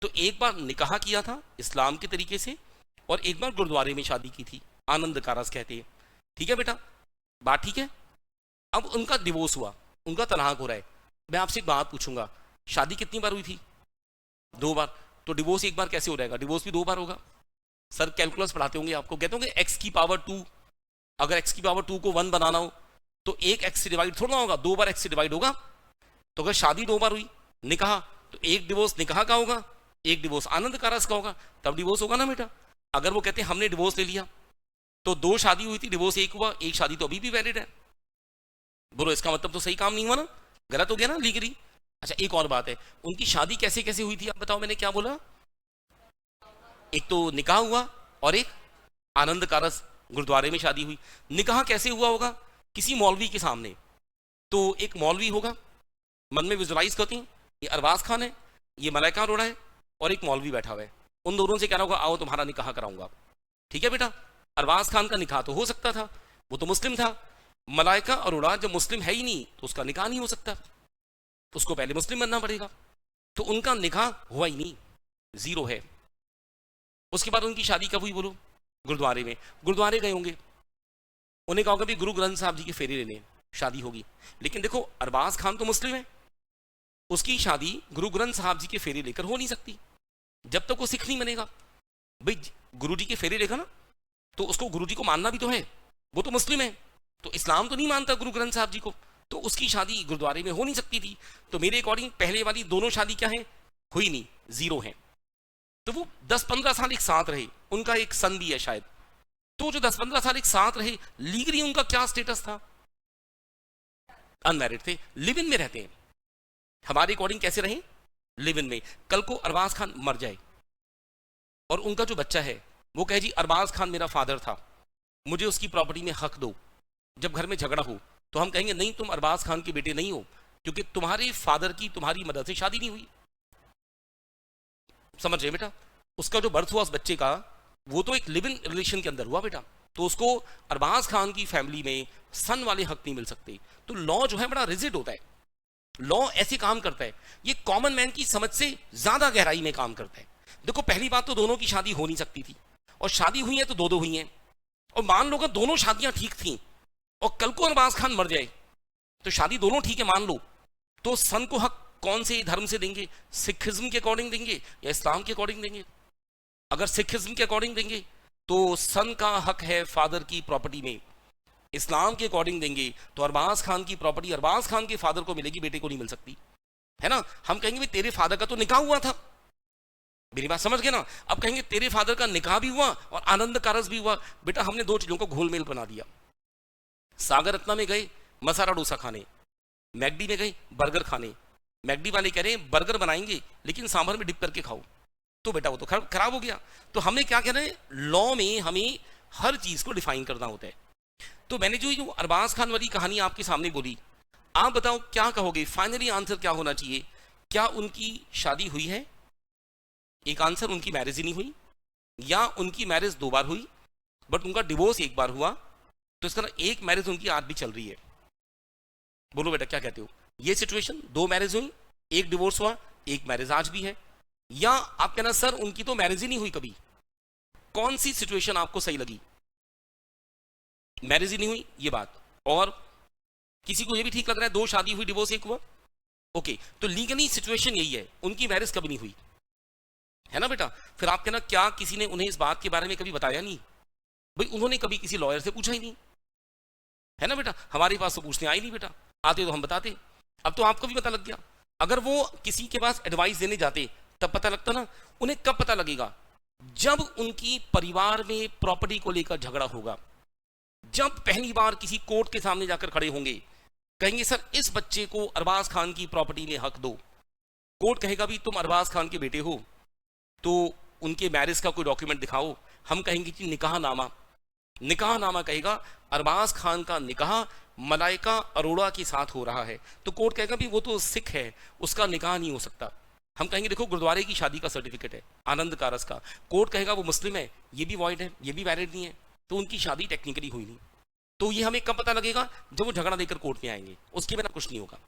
तो एक बार निकाह किया था इस्लाम के तरीके से, और एक बार गुरुद्वारे में शादी की थी, आनंद कारज कहते हैं। ठीक है बेटा? बात ठीक है? अब उनका डिवोर्स हुआ, उनका तलाक हो रहा है। मैं आपसे एक बात पूछूंगा, शादी कितनी बार हुई थी? 2 बार। तो डिवोर्स एक बार कैसे हो जाएगा? डिवोर्स भी 2 बार होगा। सर कैलकुलस पढ़ाते होंगे आपको, कहते होंगे x की पावर 2, अगर x की पावर 2 को 1 बनाना हो तो एक x से डिवाइड थोड़ा होगा, 2 बार x से डिवाइड होगा। तो अगर शादी 2 बार हुई, निकाह, तो एक डिवोर्स निकाह का होगा, एक डिवोर्स आनंद कारज का होगा, तब डिवोर्स होगा ना बेटा। अगर वो कहते हैं हमने डिवोर्स ले लिया तो 2 शादी हुई थी, डिवोर्स 1 हुआ, एक शादी तो अभी भी वैलिड है। बोलो इसका मतलब तो सही काम नहीं हुआ ना, गलत हो गया ना लीगली। अच्छा एक और बात है, उनकी शादी कैसे कैसे हुई थी आप बताओ, मैंने क्या बोला? एक तो निकाह हुआ और एक आनंद कारज गुरुद्वारे में शादी हुई। निकाह कैसे हुआ होगा? किसी मौलवी के सामने। तो एक मौलवी होगा, मन में विजुलाइज करते हैं ये अरबाज खान है, ये मलाइका अरोड़ा है, और एक मौलवी बैठा हुआ है। उन दोनों से कहना होगा आओ तुम्हारा निकाह कराऊंगा। ठीक है बेटा? अरबाज खान का निकाह तो हो सकता था, वो तो मुस्लिम था। मलाइका अरोड़ा जब मुस्लिम है ही नहीं तो उसका निकाह नहीं हो सकता, उसको पहले मुस्लिम बनना पड़ेगा। तो उनका निकाह हुआ ही नहीं, 0 है। उसके बाद उनकी शादी कब हुई बोलो? गुरुद्वारे में। गुरुद्वारे गए होंगे, उन्हें कहा होगा भी गुरु ग्रंथ साहब जी के फेरे लेने, शादी होगी। लेकिन देखो अरबाज खान तो मुस्लिम है, उसकी शादी गुरु ग्रंथ साहब जी के फेरे लेकर हो नहीं सकती जब तक वो सिख नहीं बनेगा। भाई गुरु जी के फेरे लेगा ना तो उसको गुरु जी को मानना भी तो है, वो तो मुस्लिम है, तो इस्लाम तो नहीं मानता गुरु ग्रंथ साहब जी को, तो उसकी शादी गुरुद्वारे में हो नहीं सकती थी। तो मेरे अकॉर्डिंग पहले वाली दोनों शादी क्या है? हुई नहीं, 0 है। तो वो 10-15 साल एक साथ रहे, उनका एक सन भी है शायद। तो जो 10-15 साल एक साथ रहे, लीगली उनका क्या स्टेटस था? अनमैरिड थे, लिव इन में रहते हैं। हमारे अकॉर्डिंग कैसे रहे? लिव इन में। कल को अरबाज खान मर जाए और उनका जो बच्चा है वो कहे जी अरबाज खान मेरा फादर था, मुझे उसकी प्रॉपर्टी में हक दो। जब घर में झगड़ा हो तो हम कहेंगे नहीं तुम अरबाज खान के बेटे नहीं हो, क्योंकि तुम्हारे फादर की तुम्हारी मदर से शादी नहीं हुई। समझ रहे बेटा? उसका जो बर्थ हुआ उस बच्चे का, वो तो एक लिव इन रिलेशन के अंदर हुआ बेटा, तो उसको अरबाज खान की फैमिली में सन वाले हक नहीं मिल सकते। तो लॉ जो है बड़ा रिजिड होता है, लॉ ऐसे काम करता है, ये कॉमन मैन की समझ से ज्यादा गहराई में काम करता है। देखो पहली बात तो दोनों की शादी हो नहीं सकती थी, और शादी हुई है तो दो दो हुई हैं, और मान लो अगर दोनों शादियां ठीक थी और कल को अरबाज खान मर जाए तो शादी दोनों ठीक है मान लो, तो सन को हक कौन से धर्म से देंगे? सिखिज्म के अकॉर्डिंग देंगे या इस्लाम के अकॉर्डिंग देंगे? अगर सिखिज्म के अकॉर्डिंग देंगे तो सन का हक है फादर की प्रॉपर्टी में, इस्लाम के अकॉर्डिंग देंगे तो अरबाज खान की प्रॉपर्टी अरबाज खान के फादर को मिलेगी, बेटे को नहीं मिल सकती, है ना। हम कहेंगे भाई तेरे फादर का तो निकाह हुआ था, मेरी बात समझ गए ना। अब कहेंगे तेरे फादर का निकाह भी हुआ और आनंद कारज भी हुआ, बेटा हमने दो चीजों को घोलमेल बना दिया। सागर रत्ना में गए मसाला डोसा खाने, मैकडी में गए बर्गर खाने, मैकडी वाले कह रहे हैं बर्गर बनाएंगे लेकिन सांभर में डिप करके खाओ, तो बेटा वो तो खराब हो गया। तो हमें क्या कह रहे हैं, लॉ में हमें हर चीज को डिफाइन करना होता है। तो मैंने जो अरबाज खान वाली कहानी आपके सामने बोली, आप बताओ क्या कहोगे, फाइनली आंसर क्या होना चाहिए? क्या उनकी शादी हुई है? एक आंसर, उनकी मैरिज ही नहीं हुई, या उनकी मैरिज 2 बार हुई बट उनका डिवोर्स 1 बार हुआ, तो इसका एक मैरिज उनकी आज भी चल रही है। बोलो बेटा क्या कहते हो? ये सिचुएशन, 2 मैरिज हुई, 1 डिवोर्स हुआ, 1 मैरिज आज भी है, या आप कहना सर उनकी तो मैरिज ही नहीं हुई कभी। कौन सी सिचुएशन आपको सही लगी? मैरिज ही नहीं हुई ये बात, और किसी को ये भी ठीक लग रहा है 2 शादी हुई डिवोर्स 1 हुआ, ओके, तो लीगली सिचुएशन यही है, उनकी मैरिज कभी नहीं हुई, है ना बेटा। फिर आप कहना क्या किसी ने उन्हें इस बात के बारे में कभी बताया नहीं? भाई उन्होंने कभी किसी लॉयर से पूछा ही नहीं, है ना बेटा। हमारे पास तो पूछने आई नहीं बेटा, आते तो हम बताते। अब तो आपको भी पता लग गया, अगर वो किसी के पास एडवाइस देने जाते तब पता लगता ना। उन्हें कब पता लगेगा? जब उनकी परिवार में प्रॉपर्टी को लेकर झगड़ा होगा, जब पहली बार किसी कोर्ट के सामने जाकर खड़े होंगे, कहेंगे सर इस बच्चे को अरबाज खान की प्रॉपर्टी में हक दो। कोर्ट कहेगा भी तुम अरबाज खान के बेटे हो तो उनके मैरिज का कोई डॉक्यूमेंट दिखाओ। हम कहेंगे कि निकाहनामा, निकाहनामा कहेगा अरबाज खान का निकाह मलाइका अरोड़ा के साथ हो रहा है, तो कोर्ट कहेगा भी वो तो सिख है, उसका निकाह नहीं हो सकता। हम कहेंगे देखो गुरुद्वारे की शादी का सर्टिफिकेट है आनंद कारस का, कोर्ट कहेगा वो मुस्लिम है, ये भी वॉइड है, ये भी वैलिड नहीं है, तो उनकी शादी टेक्निकली हुई नहीं। तो ये हमें कब पता लगेगा? जब वो झगड़ा देकर कोर्ट में आएंगे, उसके बिना कुछ नहीं होगा।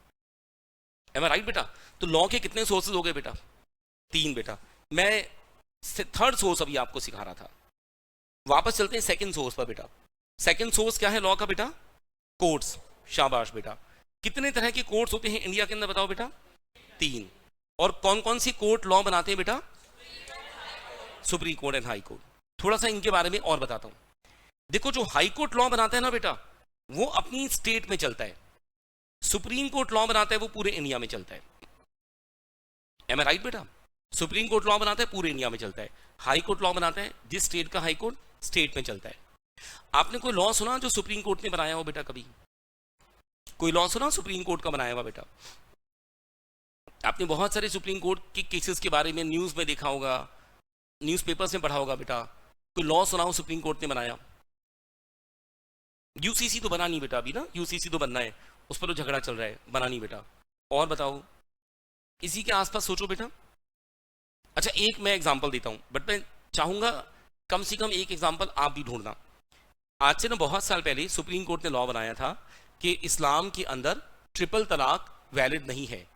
एम आई राइट बेटा? तो लॉ के कितने सोर्सेज हो गए बेटा? 3 बेटा। मैं 3rd सोर्स अभी आपको सिखा रहा था, वापस चलते हैं 2nd सोर्स पर बेटा। 2nd सोर्स क्या है लॉ का बेटा? कोर्ट्स। शाबाश बेटा। कितने तरह के कोर्ट्स होते हैं इंडिया के अंदर बताओ बेटा? 3। और कौन कौन सी कोर्ट लॉ बनाते हैं बेटा? Supreme court and high court. थोड़ा सा इनके बारे में और बताता हूं। देखो जो हाई कोर्ट लॉ बनाता है ना बेटा, वो अपनी स्टेट में चलता है, सुप्रीम कोर्ट लॉ बनाता है वो पूरे इंडिया में चलता है। एम आई राइट बेटा? सुप्रीम कोर्ट लॉ बनाता है पूरे इंडिया में चलता है, हाई कोर्ट लॉ बनाता है जिस स्टेट का हाई कोर्ट स्टेट में चलता है। आपने कोई लॉ सुना जो सुप्रीम कोर्ट ने बनाया हो बेटा? कभी कोई लॉ सुना सुप्रीम कोर्ट का बनाया हुआ बेटा? आपने बहुत सारे सुप्रीम कोर्ट के केसेस के बारे में न्यूज में देखा होगा, न्यूज़पेपर्स में पढ़ा होगा बेटा। कोई लॉ सुनाओ सुप्रीम कोर्ट ने बनाया? यूसीसी तो बना नहीं बेटा अभी ना, यूसीसी तो बनना है, उस पर तो झगड़ा चल रहा है, बना नहीं बेटा। और बताओ इसी के आसपास सोचो बेटा। अच्छा एक मैं एग्जांपल देता हूं, बट मैं चाहूंगा कम से कम एक एग्जांपल आप भी ढूंढना। आज से ना बहुत साल पहले सुप्रीम कोर्ट ने लॉ बनाया था कि इस्लाम के अंदर ट्रिपल तलाक वैलिड नहीं है।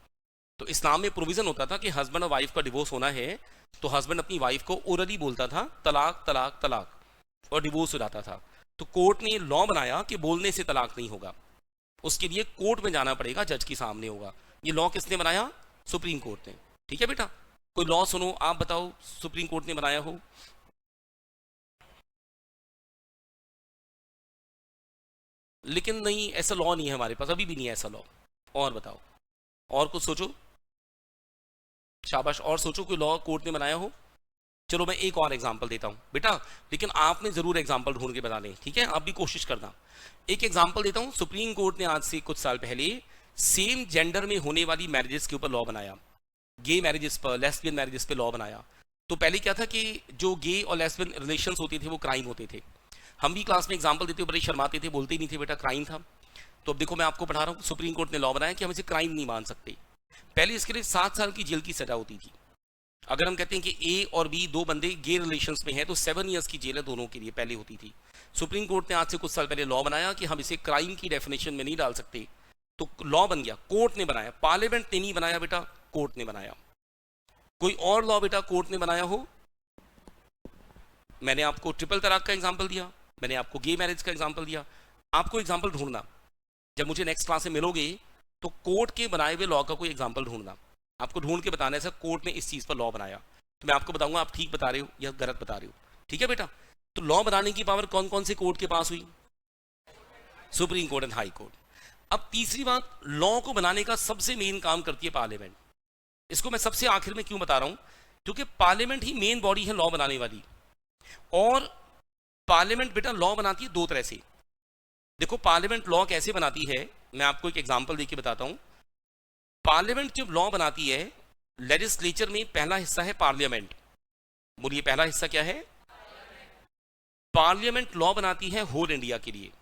तो इस्लाम में प्रोविजन होता था कि हस्बैंड और वाइफ का डिवोर्स होना है तो हस्बैंड अपनी वाइफ को ओरली बोलता था तलाक तलाक तलाक, और डिवोर्स हो जाता था। तो कोर्ट ने लॉ बनाया कि बोलने से तलाक नहीं होगा, उसके लिए कोर्ट में जाना पड़ेगा, जज के सामने होगा। ये लॉ किसने बनाया? सुप्रीम कोर्ट ने। ठीक है बेटा, कोई लॉ सुनो, आप बताओ सुप्रीम कोर्ट ने बनाया हो। लेकिन नहीं, ऐसा लॉ नहीं है हमारे पास, अभी भी नहीं है ऐसा लॉ। और बताओ, और कुछ सोचो, शाबाश, और सोचो कोई लॉ कोर्ट ने बनाया हो। चलो मैं एक और एग्जांपल देता हूं बेटा, लेकिन आपने जरूर एग्जांपल ढूंढ के बताने, ठीक है? आप भी कोशिश करना। एक एग्जांपल देता हूं, सुप्रीम कोर्ट ने आज से कुछ साल पहले सेम जेंडर में होने वाली मैरिजेस के ऊपर लॉ बनाया, गे मैरिजेस पर, लेस्बियन मैरिजेस पे लॉ बनाया। तो पहले क्या था कि जो गे और लेस्बियन रिलेशंस होते थे वो क्राइम होते थे। हम भी क्लास में एग्जांपल देते बड़े शर्माते थे, बोलते ही नहीं थे बेटा क्राइम था। तो अब देखो मैं आपको पढ़ा रहा हूँ, सुप्रीम कोर्ट ने लॉ बनाया कि हम इसे क्राइम नहीं मान सकते। पहले इसके लिए 7 साल की जेल की सजा होती थी। अगर हम कहते हैं कि ए और बी 2 बंदे गे रिलेशंस में हैं तो 7 ईयर्स की जेल है दोनों के लिए, पहले होती थी। सुप्रीम कोर्ट ने आज से कुछ साल पहले लॉ बनाया कि हम इसे क्राइम की डेफिनेशन में नहीं डाल सकते, तो लॉ बन गया, कोर्ट ने बनाया, पार्लियामेंट ने नहीं बनाया बेटा, कोर्ट ने बनाया। कोई और लॉ बेटा कोर्ट ने बनाया हो? मैंने आपको ट्रिपल तलाक का एग्जांपल दिया, मैंने आपको गे मैरिज का एग्जांपल दिया। आपको एग्जांपल ढूंढना, जब मुझे नेक्स्ट क्लास में मिलोगे तो कोर्ट के बनाए हुए लॉ का कोई एग्जांपल ढूंढना, आपको ढूंढ के बताना है सर कोर्ट ने इस चीज पर लॉ बनाया, तो मैं आपको बताऊंगा आप ठीक बता रहे हो या गलत बता रहे हो। ठीक है बेटा? तो लॉ बनाने की पावर कौन कौन से कोर्ट के पास हुई? Supreme court and high court. अब तीसरी बात, लॉ को बनाने का सबसे मेन काम करती है पार्लियामेंट। इसको मैं सबसे आखिर में क्यों बता रहा हूं? क्योंकि पार्लियामेंट ही मेन बॉडी है लॉ बनाने वाली। और पार्लियामेंट बेटा लॉ बनाती है दो तरह से। देखो पार्लियामेंट लॉ कैसे बनाती है, मैं आपको एक एग्जांपल देके बताता हूं। पार्लियामेंट जब लॉ बनाती है, लेजिस्लेचर में पहला हिस्सा है पार्लियामेंट। बोलिए पहला हिस्सा क्या है? पार्लियामेंट लॉ बनाती है होल इंडिया के लिए,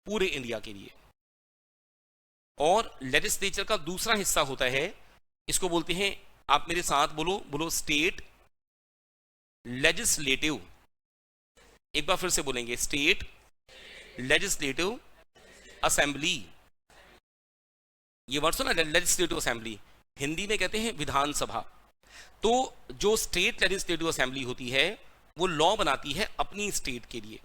पूरे इंडिया के लिए। और लेजिस्लेचर का दूसरा हिस्सा होता है, इसको बोलते हैं, आप मेरे साथ बोलो, बोलो स्टेट लेजिस्लेटिव। एक बार फिर से बोलेंगे, स्टेट लेजिस्लेटिव असेंबली। ये वर्ड सुना, लेजिस्लेटिव असेंबली, हिंदी में कहते हैं विधानसभा। तो जो स्टेट लेजिस्लेटिव असेंबली होती है वो लॉ बनाती है अपनी स्टेट के लिए।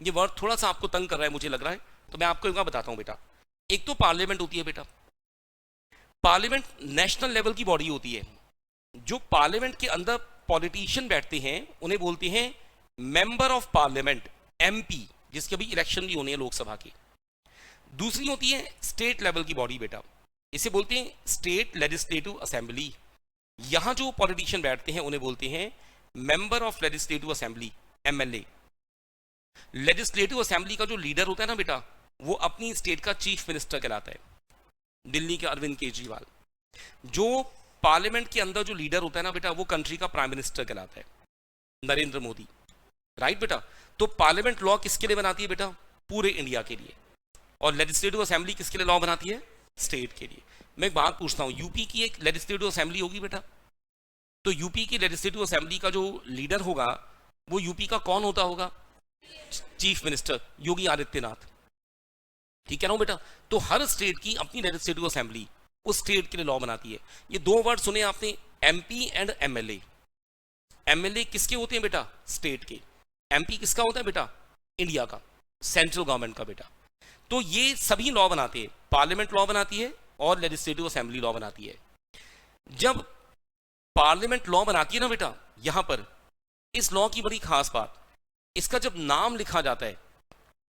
ये वर्ड थोड़ा सा आपको तंग कर रहा है मुझे लग रहा है, तो मैं आपको एक बार बताता हूं बेटा। एक तो पार्लियामेंट होती है बेटा, पार्लियामेंट नेशनल लेवल की बॉडी होती है। जो पार्लियामेंट के अंदर पॉलिटिशियन बैठते हैं उन्हें बोलते हैं मेंबर ऑफ पार्लियामेंट, एमपी, जिसके अभी इलेक्शन भी होने हैं लोकसभा की। दूसरी होती है स्टेट लेवल की बॉडी बेटा, इसे बोलते हैं स्टेट लेजिस्लेटिव असेंबली। यहां जो पॉलिटिशियन बैठते हैं उन्हें बोलते हैं member of legislative assembly, MLA. Legislative assembly का जो लीडर होता है ना बेटा, वो अपनी स्टेट का चीफ मिनिस्टर कहलाता है, दिल्ली के अरविंद केजरीवाल। जो पार्लियामेंट के अंदर जो लीडर होता है ना बेटा, वो कंट्री का प्राइम मिनिस्टर कहलाता है, नरेंद्र मोदी। राइट बेटा? तो पार्लियामेंट लॉ किसके लिए बनाती है बेटा? पूरे इंडिया के लिए। और लेजिस्लेटिव असेंबली किसके लिए लॉ बनाती है? स्टेट के लिए। मैं एक बात पूछता हूं, यूपी की एक लेजिस्लेटिव असेंबली होगी बेटा, तो यूपी की लेजिस्लेटिव असेंबली का जो लीडर होगा वो यूपी का कौन होता होगा? Chief minister Yogi Adityanath. ठीक है ना बेटा? तो हर स्टेट की अपनी लेजिस्लेटिव असेंबली उस स्टेट के लिए लॉ बनाती है। ये दो वर्ड सुने आपने, एमपी एंड एमएलए। एमएलए किसके होते हैं बेटा? स्टेट के। एमपी किसका होता है बेटा? इंडिया का, सेंट्रल गवर्नमेंट का बेटा। तो ये सभी लॉ बनाते हैं, पार्लियामेंट लॉ बनाती है और लेजिस्लेटिव असेंबली लॉ बनाती है। जब पार्लियामेंट लॉ बनाती है ना बेटा, यहां पर इस लॉ की बड़ी खास बात, इसका जब नाम लिखा जाता है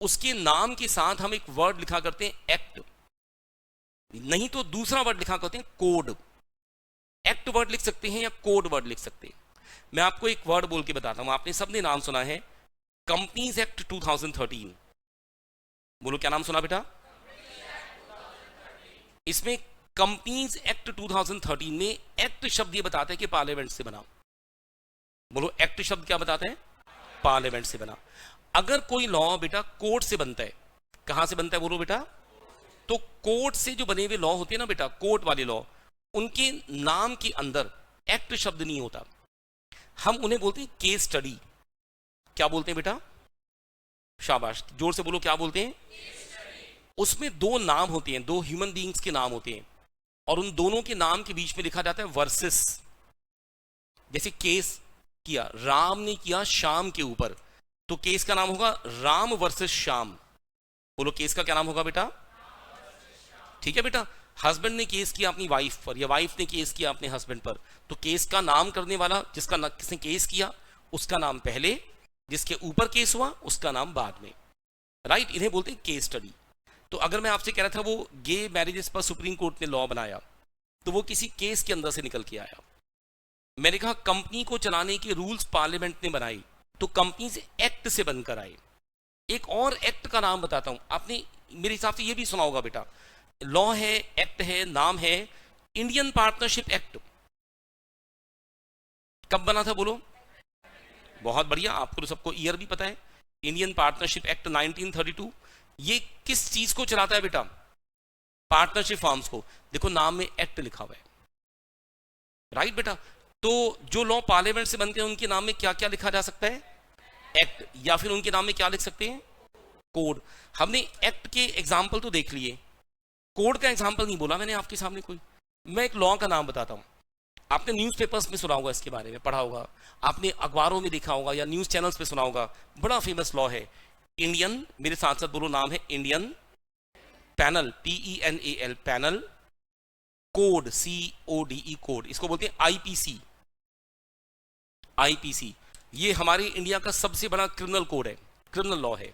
उसके नाम के साथ हम एक वर्ड लिखा करते हैं एक्ट, नहीं तो दूसरा वर्ड लिखा करते हैं कोड। एक्ट वर्ड लिख सकते हैं या कोड वर्ड लिख सकते हैं। मैं आपको एक वर्ड बोल के बताता हूं, आपने सबने नाम सुना है कंपनीज एक्ट 2013। बोलो क्या नाम सुना बेटा? इसमें कंपनीज एक्ट 2013 में एक्ट शब्द ये बताता है कि पार्लियामेंट से बना। बोलो एक्ट शब्द क्या बताते हैं? पार्लियामेंट से बना। अगर कोई लॉ बेटा कोर्ट से बनता है, कहां से बनता है बोलो बेटा? तो कोर्ट से जो बने हुए लॉ होते हैं ना बेटा, कोर्ट वाले लॉ, उनके नाम के अंदर एक्ट शब्द नहीं होता। हम उन्हें बोलते हैं केस स्टडी। क्या बोलते हैं बेटा? शाबाश, जोर से बोलो, क्या बोलते हैं? उसमें दो नाम होते हैं, दो ह्यूमन बीइंग्स के नाम होते हैं, और उन दोनों के नाम के बीच में लिखा जाता है वर्सेस। जैसे केस किया, राम ने किया श्याम के ऊपर, तो केस का नाम होगा राम वर्सेस श्याम। बोलो केस का क्या नाम होगा बेटा? ठीक है बेटा? हस्बैंड ने केस किया अपनी वाइफ पर या वाइफ ने केस किया अपने हस्बैंड पर, तो केस का नाम करने वाला किसने केस किया उसका नाम पहले, जिसके ऊपर केस हुआ उसका नाम बाद में। राइट? इन्हें बोलते हैं केस स्टडी। तो अगर मैं आपसे कह रहा था वो गे मैरिजेस पर सुप्रीम कोर्ट ने लॉ बनाया, तो वो किसी केस के अंदर से निकल के आया। मैंने कहा कंपनी को चलाने के रूल्स पार्लियामेंट ने बनाए, तो कंपनीज एक्ट से बनकर आए। एक और एक्ट का नाम बताता हूं, आपने मेरे हिसाब से ये भी सुना होगा बेटा, लॉ है, एक्ट है, नाम है इंडियन पार्टनरशिप एक्ट। कब बना था बोलो? बहुत बढ़िया, आपको तो सबको ईयर भी पता है। Indian partnership act 1932। ये किस चीज को चलाता है बेटा? पार्टनरशिप फॉर्म्स को। देखो नाम में एक्ट लिखा हुआ है। राइट बेटा? तो जो लॉ पार्लियामेंट से बनते हैं उनके नाम में क्या क्या लिखा जा सकता है? एक्ट, या फिर उनके नाम में क्या लिख सकते हैं, कोड। हमने एक्ट के एग्जाम्पल तो देख लिए, कोड का एग्जाम्पल नहीं बोला मैंने आपके सामने कोई। मैं एक लॉ का नाम बताता हूँ, आपने न्यूज़पेपर्स में सुना होगा, इसके बारे में पढ़ा होगा, आपने अखबारों में देखा होगा या न्यूज़ चैनल्स पे सुना होगा, बड़ा फेमस लॉ है इंडियन, मेरे साथ साथ बोलो नाम है, Indian panel, PENAL panel code, CODE code, इसको बोलते हैं IPC। IPC ये हमारे इंडिया का सबसे बड़ा क्रिमिनल कोड है, क्रिमिनल लॉ है।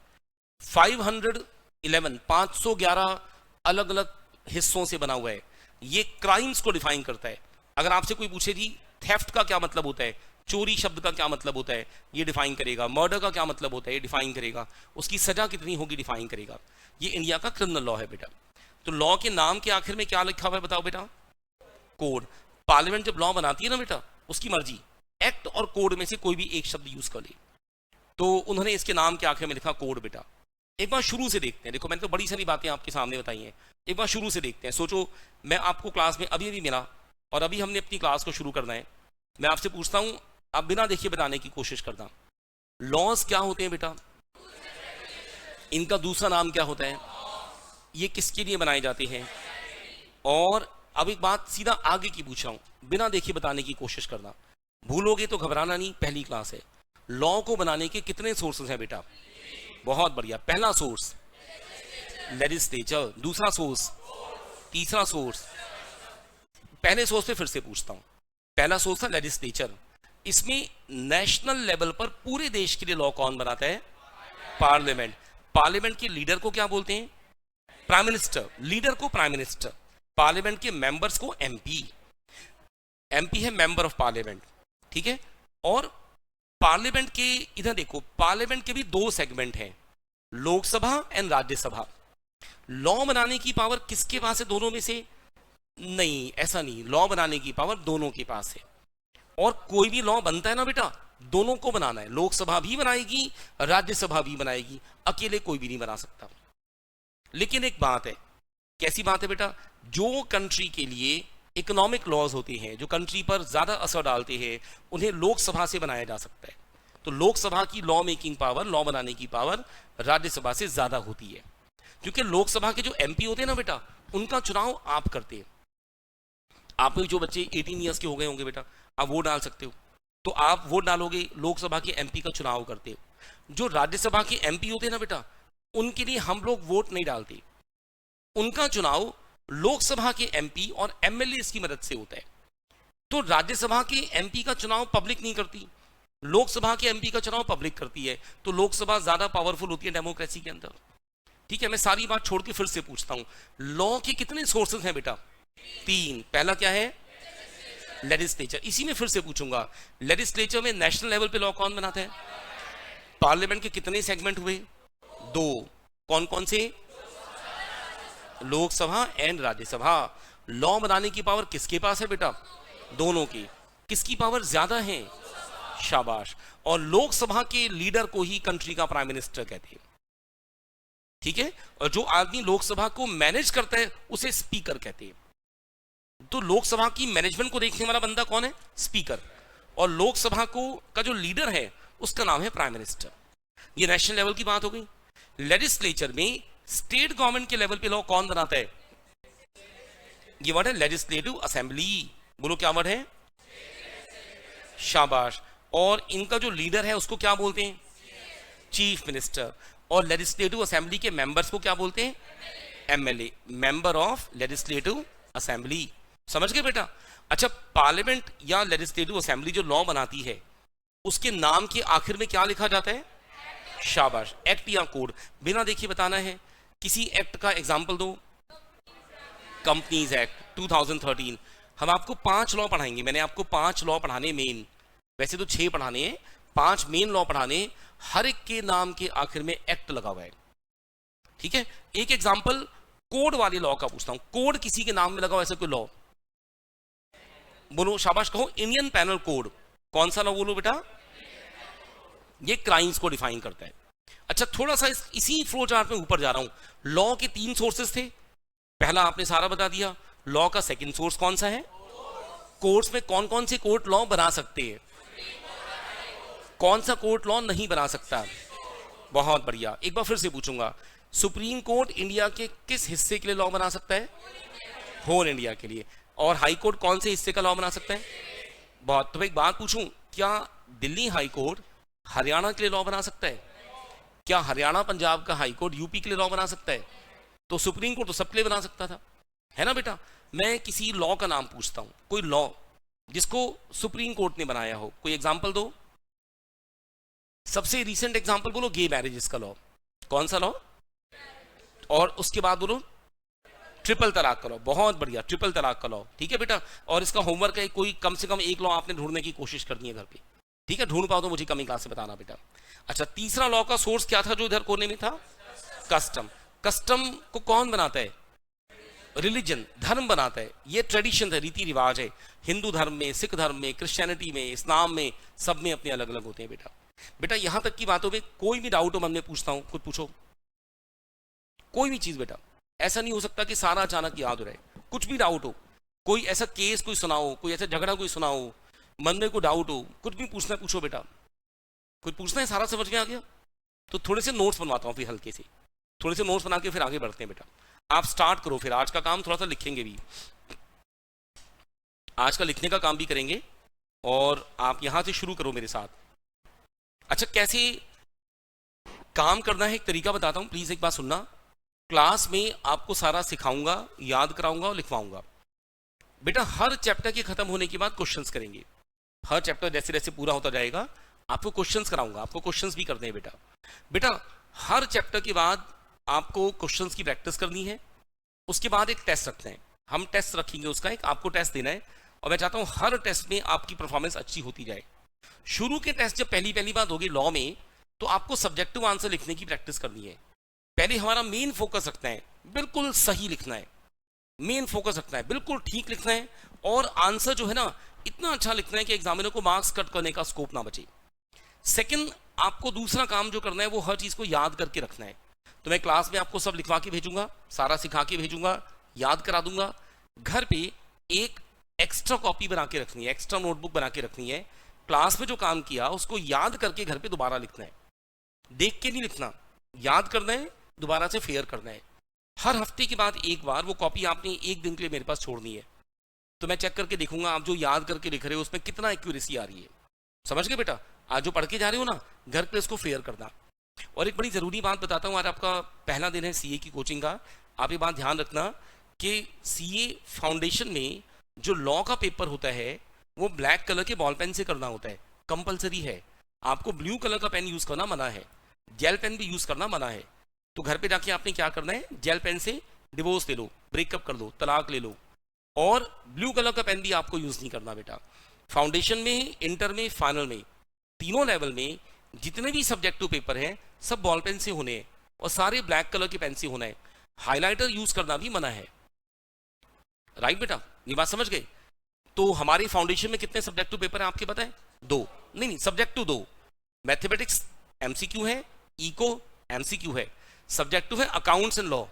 511 अलग अलग हिस्सों से बना हुआ है। ये क्राइम्स को डिफाइन करता है। अगर आपसे कोई पूछे जी थेफ्ट का क्या मतलब होता है, चोरी शब्द का क्या मतलब होता है, ये डिफाइन करेगा। मर्डर का क्या मतलब होता है, ये डिफाइन करेगा। उसकी सजा कितनी होगी, डिफाइन करेगा। ये इंडिया का क्रिमिनल लॉ है बेटा। तो लॉ के नाम के आखिर में क्या लिखा हुआ है बताओ बेटा, कोड। पार्लियामेंट जब लॉ बनाती है ना बेटा, उसकी मर्जी, एक्ट और कोड में से कोई भी एक शब्द यूज कर ले। तो उन्होंने इसके नाम के आखिर में लिखा कोड बेटा। एक बार शुरू से देखते हैं, देखो मैंने तो बड़ी सारी बातें आपके सामने बताई हैं, एक बार शुरू से देखते हैं। सोचो मैं आपको क्लास में अभी मिला और अभी हमने अपनी क्लास को शुरू करना है, मैं आपसे पूछता हूं, आप बिना देखे बताने की कोशिश करता, लॉज क्या होते हैं बेटा, इनका दूसरा नाम क्या होता है, ये किसके लिए बनाए जाते हैं। और अब एक बात सीधा आगे की पूछ रहा हूं, बिना देखे बताने की कोशिश करना, भूलोगे तो घबराना नहीं, पहली क्लास है। लॉ को बनाने के कितने सोर्सेज हैं बेटा, बहुत बढ़िया। पहला सोर्स लेजिस्लेचर, दूसरा सोर्स, तीसरा सोर्स। पहले सोर्स पे फिर से पूछता हूं, पहला सोर्स था लेजिस्लेचर। इसमें नेशनल लेवल पर पूरे देश के लिए लॉ कौन बनाता है, पार्लियामेंट। पार्लियामेंट के लीडर को क्या बोलते हैं, प्राइम मिनिस्टर। लीडर को प्राइम मिनिस्टर, पार्लियामेंट के मेंबर्स को MP। MP है मेंबर ऑफ पार्लियामेंट, ठीक है। और पार्लियामेंट के इधर देखो, पार्लियामेंट के भी दो सेगमेंट हैं, लोकसभा एंड राज्यसभा। लॉ बनाने की पावर किसके पास है दोनों में से, नहीं ऐसा नहीं, लॉ बनाने की पावर दोनों के पास है। और कोई भी लॉ बनता है ना बेटा, दोनों को बनाना है, लोकसभा भी बनाएगी, राज्यसभा भी बनाएगी, अकेले कोई भी नहीं बना सकता। लेकिन एक बात है, कैसी बात है बेटा, जो कंट्री के लिए इकोनॉमिक लॉज होते हैं, जो कंट्री पर ज्यादा असर डालते हैं, उन्हें लोकसभा से बनाया जा सकता है। तो लोकसभा की लॉ मेकिंग पावर, लॉ बनाने की पावर राज्यसभा से ज्यादा होती है, क्योंकि लोकसभा के जो MP होते हैं ना बेटा, उनका चुनाव आप करते हैं। आप जो बच्चे 18 ईयर्स के हो गए होंगे बेटा, आप वोट डाल सकते हो, तो आप वोट डालोगे, लोकसभा के MP का चुनाव करते हो। जो राज्यसभा के MP होते हैं ना बेटा, उनके लिए हम लोग वोट नहीं डालते, उनका चुनाव लोकसभा के MP और MLAs की मदद से होता है। तो राज्यसभा के MP का चुनाव पब्लिक नहीं करती, लोकसभा के MP का चुनाव पब्लिक करती है। तो लोकसभा ज्यादा पावरफुल होती है डेमोक्रेसी के अंदर, ठीक है। मैं सारी बात छोड़ के फिर से पूछता हूं, लॉ के कितने सोर्सेज हैं बेटा, 3। पहला क्या है, लेजिस्लेचर। इसी में फिर से पूछूंगा, लेजिस्लेचर में नेशनल लेवल पे लॉ कौन बनाता है, पार्लियामेंट के कितने सेगमेंट हुए, 2। कौन कौन से, लोकसभा एंड राज्यसभा। लॉ बनाने की पावर किसके पास है बेटा, दोनों की। किसकी पावर ज्यादा है, शाबाश। और लोकसभा के लीडर को ही कंट्री का प्राइम मिनिस्टर कहते हैं, ठीक है। और जो आदमी लोकसभा को मैनेज करता है उसे स्पीकर कहते हैं। तो लोकसभा की मैनेजमेंट को देखने वाला बंदा कौन है, स्पीकर। और लोकसभा को का जो लीडर है उसका नाम है प्राइम मिनिस्टर। ये नेशनल लेवल की बात हो गई। लेजिस्लेचर में स्टेट गवर्नमेंट के लेवल पे लॉ कौन बनाता है, ये वर्ड है लेजिस्लेटिव असेंबली। बोलो क्या वर्ड है, शाबाश। और इनका जो लीडर है उसको क्या बोलते हैं, चीफ मिनिस्टर। और लेजिस्लेटिव असेंबली के मेंबर्स को क्या बोलते हैं, MLA, member of legislative assembly. समझ गए बेटा। अच्छा, पार्लियामेंट या लेजिस्लेटिव असेंबली जो लॉ बनाती है, उसके नाम के आखिर में क्या लिखा जाता है, शाबाश, एक्ट या कोड। बिना देखिए बताना है, किसी एक्ट का एग्जाम्पल दो। Companies act 2013। हम आपको 5 लॉ पढ़ाएंगे, मैंने आपको 5 लॉ पढ़ाने मेन, वैसे तो 6 पढ़ाने हैं, 5 मेन लॉ पढ़ाने। हर एक के नाम के आखिर में एक्ट लगा हुआ है, ठीक है। एक एग्जाम्पल कोड वाले लॉ का पूछता हूं, कोड किसी के नाम में लगा हुआ ऐसा कोई लॉ, बोलो शाबाश, कहो इंडियन पैनल कोड। कौन सा लॉ बोलो बेटा, ये क्राइम्स को डिफाइन करता है। अच्छा, थोड़ा सा इसी फ्लो चार्ट में ऊपर जा रहा हूं। लॉ के 3 सोर्सेस थे, पहला आपने सारा बता दिया। लॉ का सेकंड सोर्स कौन सा है, कोर्ट्स में कौन कौन से कोर्ट लॉ बना सकते हैं, कौन सा कोर्ट लॉ नहीं बना सकता? बहुत बढ़िया, एक बार फिर से पूछूंगा, सुप्रीम कोर्ट इंडिया के किस हिस्से के लिए लॉ बना सकता है? होल इंडिया के लिए। और हाई कोर्ट कौन से हिस्से का लॉ बना सकता है? बहुत। तो मैं एक बात पूछूं, क्या दिल्ली हाई कोर्ट हरियाणा के लिए लॉ बना सकता है? क्या हरियाणा पंजाब का हाई कोर्ट यूपी के लिए लॉ बना सकता है? तो सुप्रीम कोर्ट तो सबके लिए बना सकता था, है ना बेटा। मैं किसी लॉ का नाम पूछता हूं, कोई लॉ जिसको सुप्रीम कोर्ट ने बनाया हो, कोई एग्जांपल दो। सबसे रीसेंट एग्जांपल बोलो, गे मैरिजेस का लॉ। कौन सा लॉ? और उसके बाद बोलो ट्रिपल तलाक का लॉ। बहुत बढ़िया, ट्रिपल तलाक का लॉ, ठीक है बेटा। और इसका होमवर्क है, कोई कम से कम एक लॉ आपने ढूंढने की कोशिश करनी है घर पे, ठीक है। ढूंढ पाओ तो मुझे कमी क्लास से बताना बेटा। अच्छा, तीसरा लॉ का सोर्स क्या था जो इधर कोने में था? कस्टम। कस्टम को कौन बनाता है? रिलीजन, धर्म बनाता है। ये ट्रेडिशन है, रीति रिवाज है। हिंदू धर्म में, सिख धर्म में, क्रिश्चियनिटी में, इस्लाम में, सब में अपने अलग अलग होते हैं बेटा। बेटा यहां तक की बातों में कोई भी डाउट हो मन में पूछता हूं, कुछ पूछो, कोई भी चीज बेटा। ऐसा नहीं हो सकता कि सारा अचानक याद हो रहे। कुछ भी डाउट हो, कोई ऐसा केस कोई सुनाओ, कोई ऐसा झगड़ा कोई सुनाओ, मन में कोई डाउट हो, कुछ भी पूछना है पूछो बेटा। कुछ पूछना है? सारा समझ में आ गया? तो थोड़े से नोट्स बनवाता हूँ फिर, हल्के से थोड़े से नोट्स बना के फिर आगे बढ़ते हैं बेटा। आप स्टार्ट करो, फिर आज का काम थोड़ा सा लिखेंगे भी, आज का लिखने का काम भी करेंगे, और आप यहां से शुरू करो मेरे साथ। अच्छा, कैसे काम करना है एक तरीका बताता हूं, प्लीज एक बात सुनना। क्लास में आपको सारा सिखाऊंगा, याद कराऊंगा और लिखवाऊंगा बेटा। हर चैप्टर के खत्म होने के बाद क्वेश्चंस करेंगे। हर चैप्टर जैसे जैसे पूरा होता जाएगा आपको क्वेश्चंस कराऊंगा, आपको क्वेश्चंस भी करने हैं बेटा। बेटा हर चैप्टर के बाद आपको क्वेश्चंस की प्रैक्टिस करनी है, उसके बाद एक टेस्ट रखना है। हम टेस्ट रखेंगे, उसका एक आपको टेस्ट देना है, और मैं चाहता हूं हर टेस्ट में आपकी परफॉर्मेंस अच्छी होती जाए। शुरू के टेस्ट जब पहली पहली बात होगी लॉ में, तो आपको सब्जेक्टिव आंसर लिखने की प्रैक्टिस करनी है। पहले हमारा मेन फोकस रखना है, बिल्कुल सही लिखना है, मेन फोकस रखना है, बिल्कुल ठीक लिखना है, और आंसर जो है ना इतना अच्छा लिखना है कि एग्जामिनर को मार्क्स कट करने का स्कोप ना बचे। सेकंड, आपको दूसरा काम जो करना है वो हर चीज को याद करके रखना है। तो मैं क्लास में आपको सब लिखवा के भेजूंगा, सारा सिखा के भेजूंगा, याद करा दूंगा। घर पे एक एक्स्ट्रा कॉपी बना के रखनी है, एक्स्ट्रा नोटबुक बना के रखनी है। क्लास में जो काम किया उसको याद करके घर पे दोबारा लिखना है, देख के नहीं लिखना, याद करना है, दोबारा से फेयर करना है। हर हफ्ते के बाद एक बार वो कॉपी आपने एक दिन के लिए मेरे पास छोड़नी है, तो मैं चेक करके देखूंगा आप जो याद करके लिख रहे हो उसमें कितना एक्यूरेसी आ रही है। समझ गए बेटा? आज जो पढ़ के जा रहे हो ना, घर पे इसको फेयर करना। और एक बड़ी जरूरी बात बताता हूँ, आज आपका पहला दिन है सीए की कोचिंग का। आप ये बात ध्यान रखना कि सीए फाउंडेशन में जो लॉ का पेपर होता है वो ब्लैक कलर के बॉल पेन से करना होता है, कंपलसरी है। आपको ब्लू कलर का पेन यूज करना मना है, जेल पेन भी यूज करना मना है। तो घर पे जाके आपने क्या करना है, जेल पेन से डिवोर्स ले लो, ब्रेकअप कर लो, तलाक ले लो, और ब्लू कलर का पेन भी आपको यूज नहीं करना बेटा। फाउंडेशन में, इंटर में, फाइनल में, तीनों लेवल में जितने भी सब्जेक्टिव पेपर हैं सब बॉल पेन से होने हैं, और सारे ब्लैक कलर के पेन से होना है। हाइलाइटर यूज करना भी मना है। राइट बेटा, ये बात समझ गए? तो हमारे फाउंडेशन में कितने सब्जेक्टिव पेपर है आपके पता है? 2, नहीं सब्जेक्टिव 2। मैथमेटिक्स एमसीक्यू है, इको एमसीक्यू है, सब्जेक्टिव है अकाउंट्स एंड लॉ।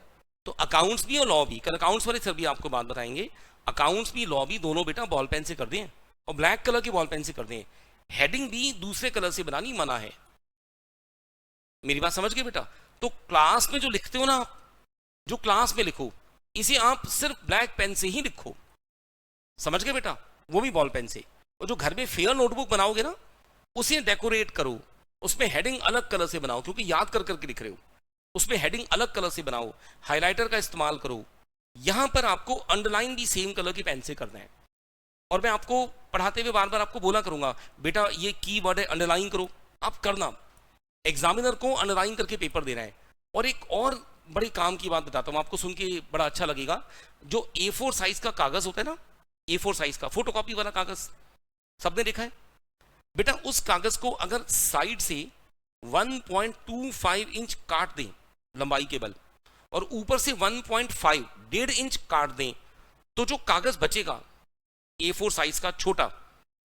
तो अकाउंट्स भी और लॉ भी, कल अकाउंट्स वाले सर भी आपको बात बताएंगे, अकाउंट्स भी लॉ भी दोनों बेटा बॉल पेन से कर दें, और ब्लैक कलर के बॉल पेन से कर दें। हेडिंग भी दूसरे कलर से बनानी मना है। मेरी बात समझ गए बेटा? तो क्लास में जो लिखते हो ना आप, जो क्लास में लिखो इसे आप सिर्फ ब्लैक पेन से ही लिखो। समझ गए बेटा? वो भी बॉल पेन से। और जो घर में फेयर नोटबुक बनाओगे ना, उसे डेकोरेट करो, उसमें हेडिंग अलग कलर से बनाओ, क्योंकि याद कर करके लिख रहे हो, उसमें हेडिंग अलग कलर से बनाओ, हाइलाइटर का इस्तेमाल करो। यहां पर आपको अंडरलाइन भी सेम कलर की पेन से करना है। और मैं आपको पढ़ाते हुए बार बार आपको बोला करूंगा, बेटा ये कीवर्ड है, अंडरलाइन करो, आप करना। एग्जामिनर को अंडरलाइन करके पेपर देना है। और एक और बड़े काम की बात बताता हूं आपको, सुन के बड़ा अच्छा लगेगा। जो A4 साइज का कागज होता है ना, A4 साइज का फोटोकॉपी वाला कागज, सबने देखा है बेटा? उस कागज को अगर साइड से 1.25 इंच काट दें लंबाई के बल, और ऊपर से 1.5 इंच काट दें, तो जो कागज बचेगा A4 साइज का छोटा,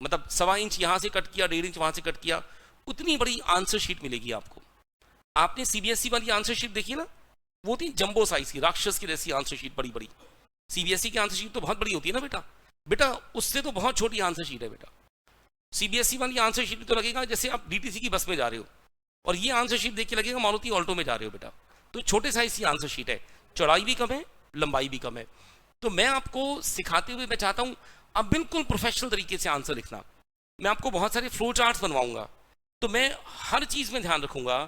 मतलब 1.25 इंच यहां से कट किया, 1.5 इंच वहां से कट किया, उतनी बड़ी आंसर शीट मिलेगी आपको। आपने सीबीएसई वाली आंसर शीट देखी है ना, वो थी जंबो साइज की, राक्षस की जैसी आंसर शीट, बड़ी बड़ी। सीबीएसई की आंसर शीट तो बहुत बड़ी होती है ना बेटा, बेटा उससे तो बहुत छोटी आंसर शीट है बेटा। सीबीएसई वाली आंसर शीट तो लगेगा जैसे आप डीटीसी की बस में जा रहे हो, और ये आंसर शीट देख के लगेगा मारुति ऑल्टो में जा रहे हो बेटा। तो छोटे साइज की आंसर शीट है, चौड़ाई भी कम है, लंबाई भी कम है। तो मैं आपको सिखाते हुए मैं चाहता हूं आप बिल्कुल प्रोफेशनल तरीके से आंसर लिखना। मैं आपको बहुत सारे फ्लो चार्ट्स बनवाऊंगा, तो मैं हर चीज में ध्यान रखूंगा।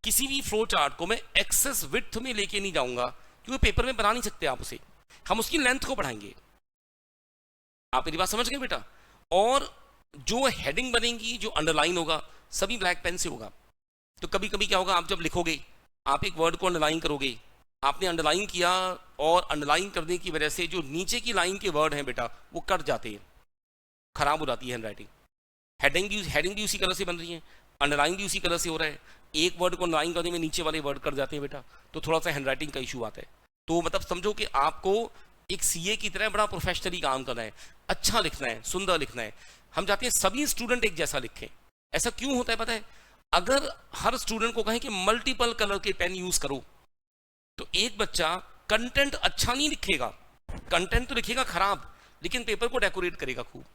किसी भी फ्लो चार्ट को मैं एक्सेस विड्थ में लेके नहीं जाऊंगा, क्योंकि पेपर में बना नहीं सकते आप उसे, हम उसकी लेंथ को बढ़ाएंगे। आप मेरी बात समझ गए बेटा? और जो हेडिंग बनेगी, जो अंडरलाइन होगा, सभी ब्लैक पेन से होगा। तो कभी कभी क्या होगा, आप जब लिखोगे, आप एक वर्ड को अंडरलाइन करोगे, आपने अंडरलाइन किया और अंडरलाइन करने की वजह से जो नीचे की लाइन के वर्ड हैं बेटा वो कट जाते हैं, खराब हो जाती है हैंडराइटिंग। हेडिंग भी उसी कलर से बन रही है, अंडरलाइन भी उसी कलर से हो रहा है, एक वर्ड को अंडरलाइन करने में नीचे वाले वर्ड कट जाते हैं बेटा, तो थोड़ा सा हैंडराइटिंग का इशू आता है। तो मतलब समझो कि आपको एक सीए की तरह बड़ा प्रोफेशनली काम करना है, अच्छा लिखना है, सुंदर लिखना है। हम चाहते हैं सभी स्टूडेंट एक जैसा लिखें। ऐसा क्यों होता है पता है? अगर हर स्टूडेंट को कहें कि मल्टीपल कलर के पेन यूज करो, तो एक बच्चा कंटेंट अच्छा नहीं लिखेगा, कंटेंट तो लिखेगा खराब, लेकिन पेपर को डेकोरेट करेगा खूब।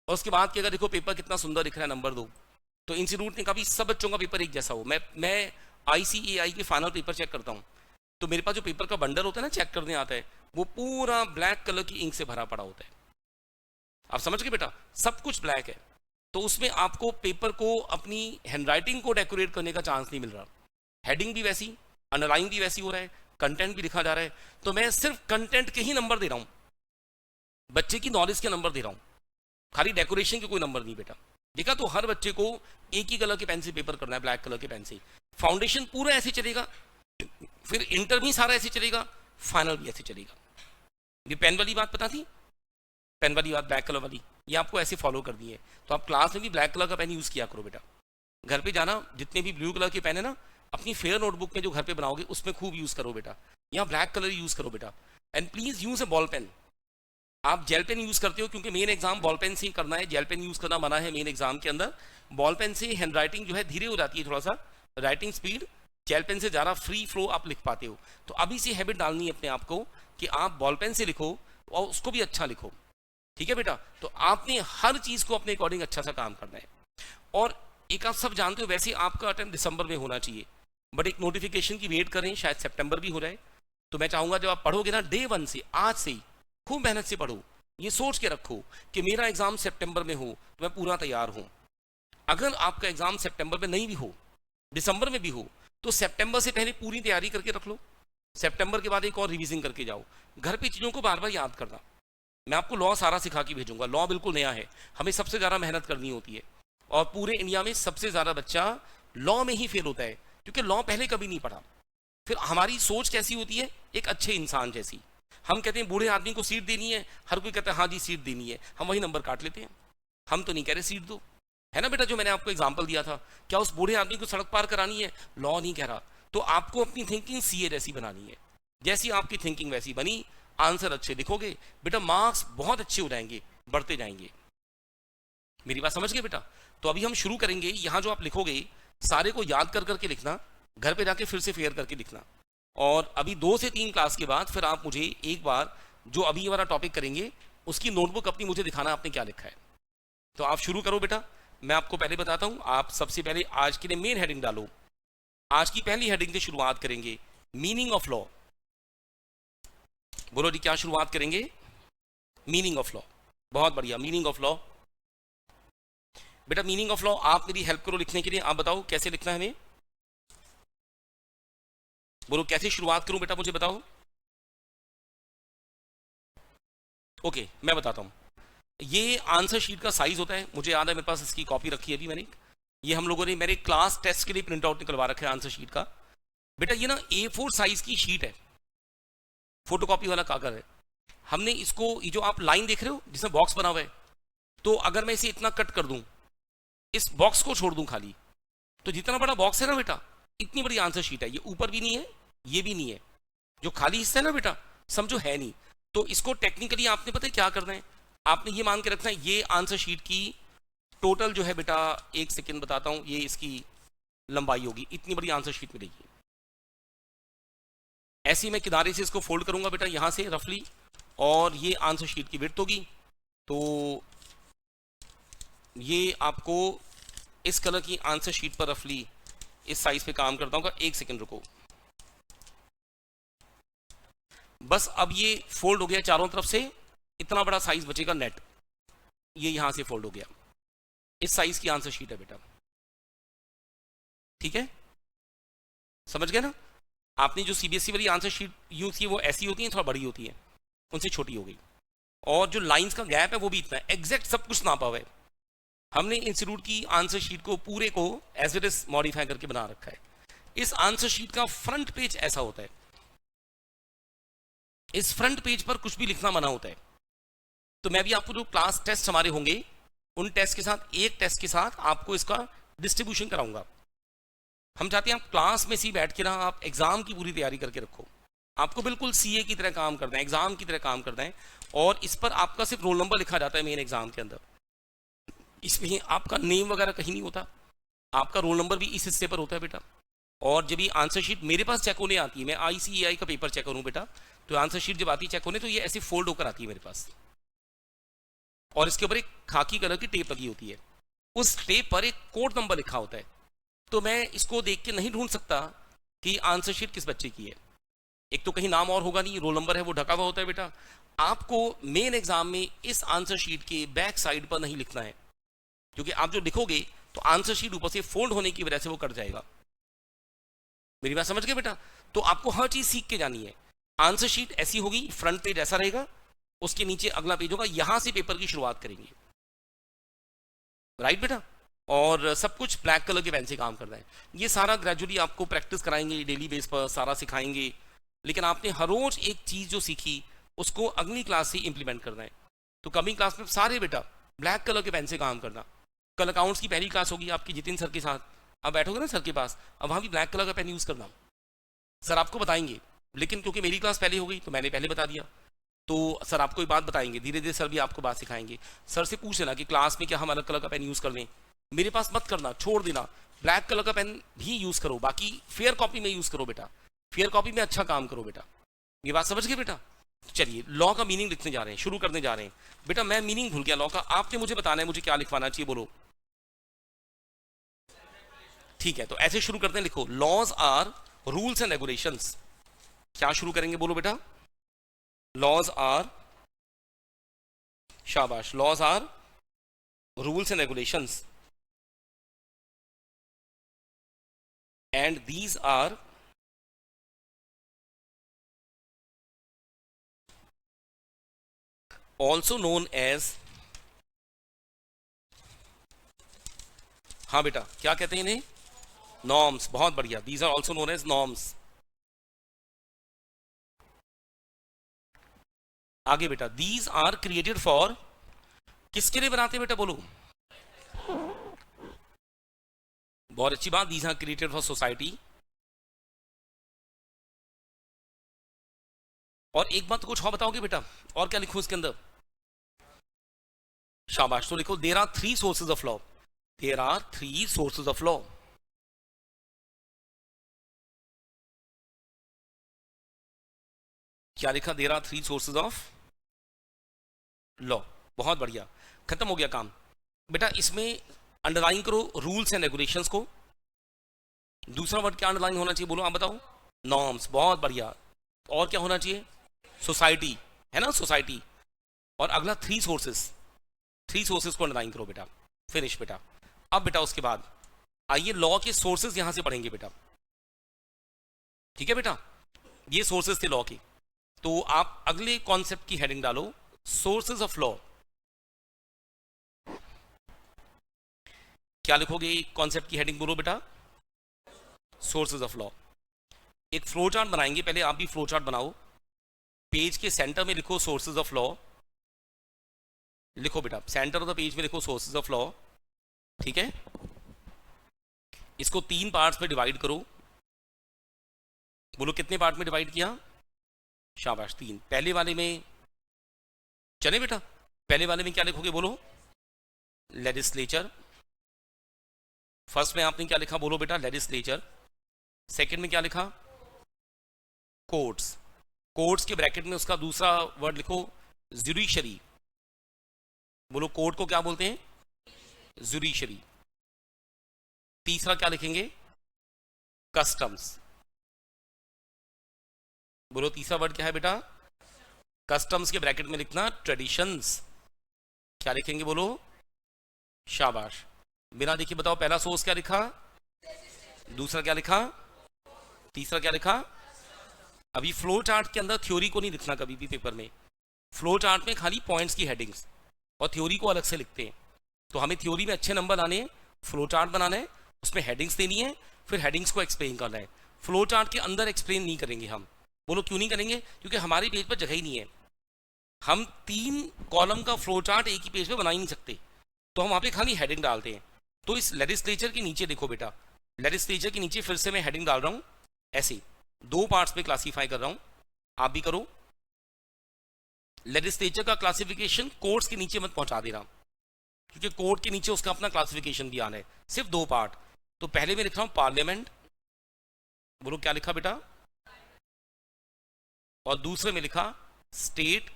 और उसके बाद कि अगर देखो पेपर कितना सुंदर लिख रहा है, नंबर दो। तो इंस्टीट्यूट ने कहा सब बच्चों का पेपर एक जैसा हो। मैं ICAI के फाइनल पेपर चेक करता हूँ, तो मेरे पास जो पेपर का बंडल होता है ना, चेक करने आता है, वो पूरा ब्लैक कलर की इंक से भरा पड़ा होता है। आप समझ गए बेटा? सब कुछ ब्लैक है, तो उसमें आपको पेपर को अपनी हैंडराइटिंग को डेकोरेट करने का चांस नहीं मिल रहा। हेडिंग भी वैसी, अंडरलाइन भी वैसी हो रहा है, कंटेंट भी लिखा जा रहा है। तो मैं सिर्फ कंटेंट के ही नंबर दे रहा हूं, बच्चे की नॉलेज के नंबर दे रहा हूं, खाली डेकोरेशन के कोई नंबर नहीं बेटा। देखा? तो हर बच्चे को एक ही कलर के पेन से पेपर करना है, ब्लैक कलर के पेन से। फाउंडेशन पूरा ऐसे चलेगा, फिर इंटर भी सारा ऐसे चलेगा, फाइनल भी ऐसे चलेगा। ये पेन वाली बात पता थी, पेन वाली बात ब्लैक कलर वाली, ये आपको ऐसे फॉलो कर दी है। तो आप क्लास में भी ब्लैक कलर का पेन यूज किया करो बेटा। घर पे जाना, जितने भी ब्लू कलर के पेन है ना, अपनी फेयर नोटबुक में जो घर पे बनाओगे उसमें खूब यूज करो बेटा। यहाँ ब्लैक कलर यूज करो बेटा। And please use a ball pen. आप जेल पेन यूज करते हो क्योंकि मेन एग्जाम बॉल पेन से ही करना है, जेल पेन यूज करना मना है मेन एग्जाम के अंदर। बॉल पेन से हैंडराइटिंग जो है धीरे हो जाती है, थोड़ा सा राइटिंग स्पीड, जेल पेन से ज़्यादा फ्री फ्लो आप लिख पाते हो। तो अभी से हैबिट डालनी है अपने आप को कि आप बॉल पेन से लिखो और उसको भी अच्छा लिखो, ठीक है बेटा? तो आपने हर चीज को अपने अकॉर्डिंग अच्छा सा काम करना है। और एक आप सब जानते हो, वैसे आपका अटेम्प्ट दिसंबर में होना चाहिए, बट एक नोटिफिकेशन की वेट करें, शायद सितंबर भी हो जाए। तो मैं चाहूंगा जब आप पढ़ोगे ना, डे 1 से, आज से ही खूब मेहनत से पढ़ो। ये सोच के रखो कि मेरा एग्जाम सितंबर में हो तो मैं पूरा तैयार हूं। अगर आपका एग्जाम सितंबर में नहीं भी हो, दिसंबर में भी हो, तो सितंबर से पहले पूरी तैयारी करके रख लो। सितंबर के बाद एक और रिवीजन करके जाओ। घर पे चीजों को बार बार याद करना। मैं आपको लॉ सारा सिखा के भेजूंगा, लॉ बिल्कुल नया है, हमें सबसे ज्यादा मेहनत करनी होती है। और पूरे इंडिया में सबसे ज्यादा बच्चा लॉ में ही फेल होता है, क्योंकि लॉ पहले कभी नहीं पढ़ा। फिर हमारी सोच कैसी होती है, एक अच्छे इंसान जैसी। हम कहते हैं बूढ़े आदमी को सीट देनी है, हर कोई कहता है हाँ जी सीट देनी है, हम वही नंबर काट लेते हैं। हम तो नहीं कह रहे सीट दो, है ना बेटा? जो मैंने आपको एग्जाम्पल दिया था, क्या उस बूढ़े आदमी को सड़क पार करानी है? लॉ नहीं कह रहा। तो आपको अपनी थिंकिंग सीए जैसी बनानी है। जैसी आपकी थिंकिंग वैसी बनी, आंसर अच्छे लिखोगे बेटा, मार्क्स बहुत अच्छे हो जाएंगे, बढ़ते जाएंगे। मेरी बात समझ गए बेटा? तो अभी हम शुरू करेंगे। यहां जो आप लिखोगे सारे को याद कर करके लिखना, घर पे जाके फिर से फेयर करके लिखना। और अभी 2 से 3 क्लास के बाद फिर आप मुझे एक बार जो अभी वाला टॉपिक करेंगे उसकी नोटबुक अपनी मुझे दिखाना आपने क्या लिखा है। तो आप शुरू करो बेटा। मैं आपको पहले बताता हूं, आप सबसे पहले आज के लिए मेन हेडिंग डालो। आज की पहली हेडिंग से शुरुआत करेंगे, मीनिंग ऑफ लॉ। बोलो जी, क्या शुरुआत करेंगे? Meaning of law. बहुत बढ़िया, मीनिंग ऑफ लॉ। बेटा मीनिंग ऑफ लॉ आप मेरी हेल्प करो लिखने के लिए। आप बताओ कैसे लिखना है हमें? बोलो कैसे शुरुआत करूं बेटा, मुझे बताओ। ओके, मैं बताता हूं। ये आंसर शीट का साइज होता है, मुझे याद है मेरे पास इसकी कॉपी रखी है अभी मैंने। ये हम लोगों ने मेरे क्लास टेस्ट के लिए प्रिंट आउट निकलवा रखा है आंसर शीट का। बेटा ये ना A4 साइज की शीट है, फोटोकॉपी वाला कागज है। हमने इसको, ये जो आप लाइन देख रहे हो जिसमें बॉक्स बना हुआ है, तो अगर मैं इसे इतना कट कर दूं, इस बॉक्स को छोड़ दूं खाली, तो जितना बड़ा बॉक्स है ना बेटा, इतनी बड़ी आंसर शीट है। ये ऊपर भी नहीं है, ये भी नहीं है, जो खाली हिस्सा है ना बेटा, समझो है नहीं। तो इसको टेक्निकली आपने पता है क्या करना है, आपने ये मान के रखना है ये आंसर शीट की टोटल जो है बेटा, एक सेकेंड बताता हूं, ये इसकी लंबाई होगी, इतनी बड़ी आंसर शीट मिलेगी। ऐसे ही मैं किनारे से इसको फोल्ड करूंगा बेटा यहां से रफली, और ये आंसर शीट की विड्थ होगी। तो ये आपको इस कलर की आंसर शीट पर रफली इस साइज पे काम करता हूँ। एक सेकंड रुको, बस अब ये फोल्ड हो गया चारों तरफ से, इतना बड़ा साइज बचेगा नेट, ये यहां से फोल्ड हो गया। इस साइज की आंसर शीट है बेटा, ठीक है, समझ गए ना। आपने जो सीबीएसई वाली आंसर शीट यूज की वो ऐसी होती है, थोड़ा बड़ी होती है, उनसे छोटी हो गई। और जो लाइंस का गैप है वो भी इतना है, एग्जैक्ट सब कुछ नापा हुआ है। हमने इंस्टीट्यूट की आंसर शीट को पूरे को एज इट इज मॉडिफाई करके बना रखा है। इस आंसर शीट का फ्रंट पेज ऐसा होता है, इस फ्रंट पेज पर कुछ भी लिखना मना होता है। तो मैं भी आपको जो क्लास टेस्ट हमारे होंगे उन टेस्ट के साथ, एक टेस्ट के साथ आपको इसका डिस्ट्रीब्यूशन कराऊंगा। हम चाहते हैं आप क्लास में सी बैठ के ना आप एग्जाम की पूरी तैयारी करके रखो, आपको बिल्कुल सीए की तरह काम करना है, एग्जाम की तरह काम करना है। और इस पर आपका सिर्फ रोल नंबर लिखा जाता है मेन एग्जाम के अंदर, इसमें आपका नेम वगैरह कहीं नहीं होता, आपका रोल नंबर भी इस हिस्से पर होता है बेटा। और जब ये आंसर शीट मेरे पास चेक होने आती है, मैं ICAI का पेपर चेक करूं बेटा, तो आंसर शीट जब आती है चेक होने तो ये ऐसे फोल्ड होकर आती है मेरे पास, और इसके ऊपर एक खाकी कलर की टेप लगी होती है, उस टेप पर एक कोड नंबर लिखा होता है। तो मैं इसको देख के नहीं ढूंढ सकता कि आंसर शीट किस बच्चे की है। एक तो कहीं नाम और होगा नहीं, रोल नंबर है वो ढका हुआ होता है बेटा। आपको मेन एग्जाम में इस आंसर शीट के बैक साइड पर नहीं लिखना है, क्योंकि आप जो लिखोगे तो आंसर शीट ऊपर से फोल्ड होने की वजह से वो कट जाएगा। मेरी बात समझ गए बेटा। तो आपको हर चीज सीख के जानी है। आंसर शीट ऐसी होगी, फ्रंट पेज ऐसा रहेगा, उसके नीचे अगला पेज होगा, यहां से पेपर की शुरुआत करेंगे, राइट बेटा। और सब कुछ ब्लैक कलर के पेन से काम करना है। ये सारा ग्रेजुअली आपको प्रैक्टिस कराएंगे, डेली बेस पर सारा सिखाएंगे, लेकिन आपने हर रोज एक चीज जो सीखी उसको अगली क्लास से इंप्लीमेंट करना है। तो कमिंग क्लास में सारे बेटा ब्लैक कलर के पेन से काम करना। कल अकाउंट्स की पहली क्लास होगी आपकी जितिन सर के साथ, अब बैठोगे ना सर के पास, अब वहां भी ब्लैक कलर का पेन यूज करना, सर आपको बताएंगे। लेकिन क्योंकि मेरी क्लास पहले हो गई तो मैंने पहले बता दिया, तो सर आपको एक बात बताएंगे, धीरे धीरे सर भी आपको बात सिखाएंगे। सर से पूछ लेना कि क्लास में क्या हम अलग कलर का पेन यूज कर लें, मेरे पास मत करना, छोड़ देना, ब्लैक कलर का पेन भी यूज करो, बाकी फेयर कॉपी में यूज करो बेटा, फेयर कॉपी में अच्छा काम करो बेटा। ये बात समझ गए बेटा। चलिए लॉ का मीनिंग लिखने जा रहे हैं, शुरू करने जा रहे हैं बेटा। मैं मीनिंग भूल गया लॉ का, आपने मुझे बताना है मुझे क्या लिखवाना चाहिए, बोलो। ठीक है, तो ऐसे शुरू करते हैं, लिखो laws are rules and regulations. क्या शुरू करेंगे, बोलो बेटा। लॉज आर, शाबाश, laws are rules and regulations and these are also known as, हाँ बेटा क्या कहते हैं इन्हें, नॉर्म्स। बहुत बढ़िया, these are also known as norms। आगे बेटा, these are created for, किसके लिए बनाते हैं बेटा, बोलो। बहुत अच्छी बात, these are created for society। और एक बात कुछ और बताओगे बेटा, और क्या लिखूं इसके अंदर, शाबाश। तो लिखो there are 3 sources of law, there are 3 sources of law. क्या लिखा, there are 3 sources of law. बहुत बढ़िया, खत्म हो गया काम बेटा। इसमें अंडरलाइन करो रूल्स एंड रेगुलेशंस को। दूसरा वर्ड क्या अंडरलाइन होना चाहिए, बोलो आप बताओ, नॉर्म्स। बहुत बढ़िया, और क्या होना चाहिए, सोसाइटी, है ना, सोसाइटी। और अगला 3 सोर्सेस, 3 सोर्सेस को अंडरलाइन करो बेटा, फिनिश बेटा। अब बेटा उसके बाद आइए लॉ के सोर्सेस यहां से पढ़ेंगे बेटा, ठीक है बेटा। ये सोर्सेस थे लॉ के, तो आप अगले कॉन्सेप्ट की हेडिंग डालो, सोर्सेज ऑफ लॉ। क्या लिखोगे कॉन्सेप्ट की हेडिंग, बोलो बेटा, सोर्सेज ऑफ लॉ। एक फ्लो चार्ट बनाएंगे, पहले आप भी फ्लो चार्ट बनाओ। पेज के सेंटर में लिखो सोर्सेज ऑफ लॉ, लिखो बेटा, सेंटर ऑफ द पेज में लिखो सोर्सेज ऑफ लॉ, ठीक है। इसको 3 पार्ट्स में डिवाइड करो, बोलो कितने पार्ट में डिवाइड किया, शाबाश 3। पहले वाले में चले बेटा, पहले वाले में क्या लिखोगे, बोलो, लेजिस्लेचर। फर्स्ट में आपने क्या लिखा, बोलो बेटा, लेजिस्लेचर। सेकंड में क्या लिखा, कोर्ट्स। कोर्ट्स के ब्रैकेट में उसका दूसरा वर्ड लिखो, जुडिशरी। बोलो कोर्ट को क्या बोलते हैं, जुडिशरी। तीसरा क्या लिखेंगे? कस्टम्स। बोलो तीसरा वर्ड क्या है बेटा? कस्टम्स के ब्रैकेट में लिखना ट्रेडिशंस। क्या लिखेंगे बोलो? शाबाश। बिना देखे बताओ, पहला सोर्स क्या लिखा, दूसरा क्या लिखा, तीसरा क्या लिखा? अभी फ्लो चार्ट के अंदर थ्योरी को नहीं लिखना कभी भी पेपर में। फ्लो चार्ट में खाली पॉइंट्स की हेडिंग्स और थ्योरी को अलग से लिखते हैं। तो हमें थ्योरी में अच्छे नंबर लाने हैं, फ्लो चार्ट बनाना है, उसमें हेडिंग्स देनी है, फिर हेडिंग्स को एक्सप्लेन करना है। फ्लो चार्ट के अंदर एक्सप्लेन नहीं करेंगे हम। बोलो क्यों नहीं करेंगे? क्योंकि हमारे पेज पर जगह ही नहीं है। हम 3 कॉलम का फ्लो चार्ट एक ही पेज पे बना ही नहीं सकते, तो हम वहाँ पे खाली हेडिंग डालते हैं। तो इस लेजिस्लेचर के नीचे देखो बेटा, लेजिस्लेचर के नीचे फिर से मैं हेडिंग डाल रहा हूँ, ऐसे 2 पार्ट्स में क्लासीफाई कर रहा हूँ, आप भी करो। लेजिस्लेचर का क्लासिफिकेशन कोर्ट्स के नीचे मत पहुंचा देना, क्योंकि कोर्ट के नीचे उसका अपना क्लासिफिकेशन भी आना है, सिर्फ 2 पार्ट। तो पहले मैं लिख रहा हूं पार्लियामेंट, बोलो क्या लिखा बेटा, और दूसरे में लिखा स्टेट।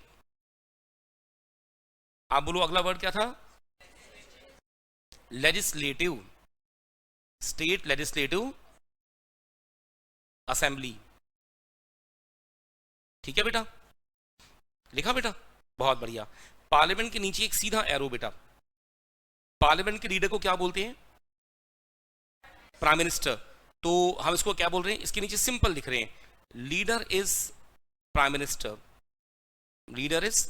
आप बोलो अगला वर्ड क्या था? लेजिस्लेटिव। State legislative assembly. ठीक है बेटा, लिखा बेटा? बहुत बढ़िया। पार्लियामेंट के नीचे एक सीधा एरो बेटा। पार्लियामेंट के लीडर को क्या बोलते हैं? Prime minister. तो हम इसको क्या बोल रहे हैं? इसके नीचे सिंपल लिख रहे हैं, leader is prime minister, leader is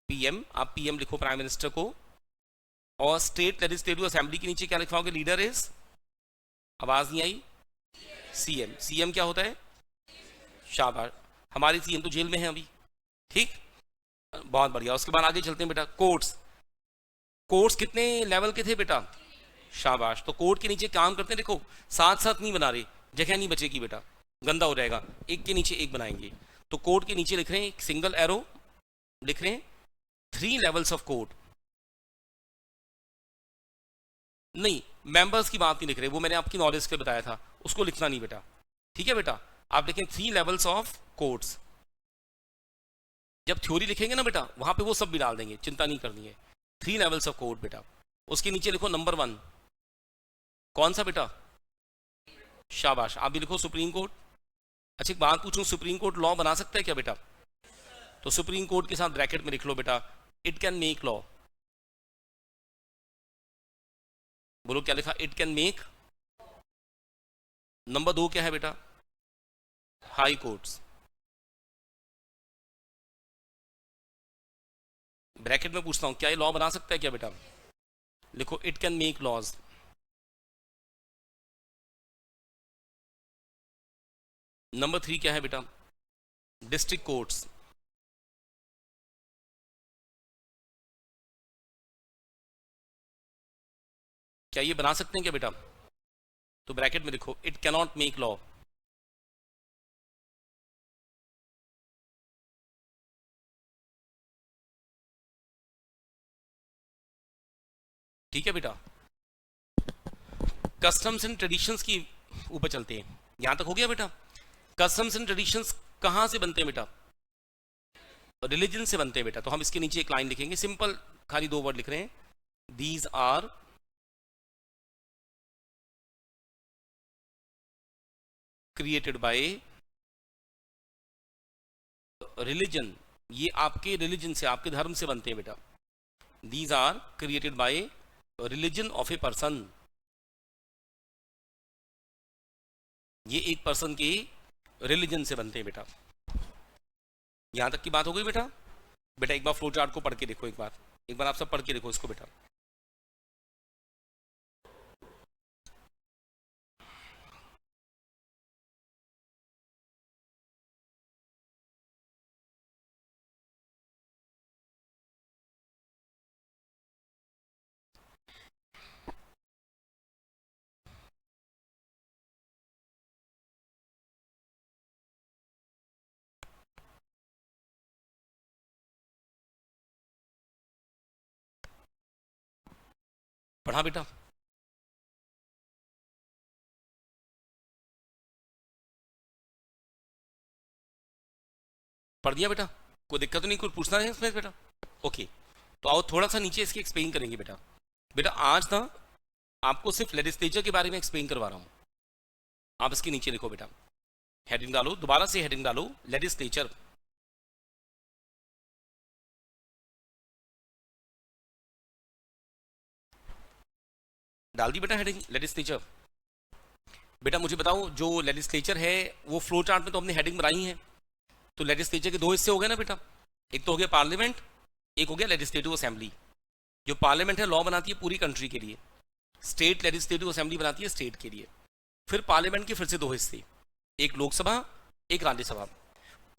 PM. आप पीएम लिखो प्राइम मिनिस्टर को। और स्टेट लेजिस्लेटिव असेंबली के नीचे क्या लिखवाओगे? लीडर इज, आवाज नहीं आई, सीएम। सीएम क्या होता है? शाबाश, हमारे सीएम तो जेल में है अभी। ठीक, बहुत बढ़िया। उसके बाद आगे चलते हैं बेटा, कोर्ट्स। कोर्ट्स कितने लेवल के थे बेटा? शाबाश। तो कोर्ट के नीचे काम करते हैं, देखो साथ साथ नहीं बना रहे, जगह नहीं बचेगी बेटा, गंदा हो जाएगा, एक के नीचे एक बनाएंगे। तो कोर्ट के नीचे लिख रहे हैं एक सिंगल एरो, लिख रहे हैं 3 लेवल्स ऑफ कोर्ट। नहीं, मेंबर्स की बात नहीं लिख रहे, वो मैंने आपकी नॉलेज के बताया था, उसको लिखना नहीं बेटा। ठीक है बेटा, आप लिखें 3 लेवल्स ऑफ कोर्ट्स। जब थ्योरी लिखेंगे ना बेटा, वहां पे वो सब भी डाल देंगे, चिंता नहीं करनी है। 3 लेवल्स ऑफ कोर्ट बेटा। उसके नीचे लिखो नंबर 1, कौन सा बेटा? शाबाश, आप भी लिखो सुप्रीम कोर्ट। अच्छा एक बात पूछूं, सुप्रीम कोर्ट लॉ बना सकता है क्या बेटा? तो सुप्रीम कोर्ट के साथ ब्रैकेट में लिख लो बेटा, इट कैन मेक लॉ। बोलो क्या लिखा? It can make. नंबर 2 क्या है बेटा? High courts. ब्रैकेट में पूछता हूं, क्या ये लॉ बना सकता है क्या बेटा? लिखो it can make laws. Number 3 क्या है बेटा? District courts. क्या ये बना सकते हैं क्या बेटा? तो ब्रैकेट में लिखो इट कैनॉट मेक लॉ। ठीक है बेटा, कस्टम्स एंड ट्रेडिशंस की ऊपर चलते हैं। यहां तक हो गया बेटा? कस्टम्स एंड ट्रेडिशंस कहां से बनते हैं बेटा? रिलीजन से बनते हैं बेटा। तो हम इसके नीचे एक लाइन लिखेंगे, सिंपल, खाली 2 वर्ड लिख रहे हैं, these are created by religion. ये आपके रिलीजन से, आपके धर्म से बनते हैं बेटा। These are created by religion of a person. ये एक पर्सन के रिलीजन से बनते हैं बेटा। यहां तक की बात हो गई बेटा? बेटा एक बार फ्लो चार्ट को पढ़ के देखो, एक बार आप सब पढ़ के देखो इसको बेटा। पढ़ा बेटा? पढ़ दिया बेटा? कोई दिक्कत तो नहीं, कुछ पूछना है इसमें बेटा? ओके, तो आओ थोड़ा सा नीचे इसके एक्सप्लेन करेंगे बेटा। बेटा आज ना आपको सिर्फ लेजिस्लेचर के बारे में एक्सप्लेन करवा रहा हूं। आप इसके नीचे लिखो बेटा, हेडिंग डालो, दोबारा से हेडिंग डालो, लेजिस्लेचर। डाल दी बेटा हेडिंग लेजिस्लेचर। बेटा मुझे बताओ, जो लेजिस्लेचर है वो फ्लो चार्ट में तो हमने हेडिंग बनाई है, तो लेजिस्लेचर के दो हिस्से हो गए ना बेटा, एक तो हो गया पार्लियामेंट, एक हो गया लेजिस्लेटिव असेंबली। जो पार्लियामेंट है लॉ बनाती है पूरी कंट्री के लिए, स्टेट लेजिस्लेटिव असेंबली बनाती है स्टेट के लिए। फिर पार्लियामेंट के फिर से दो हिस्से, एक लोकसभा एक राज्यसभा।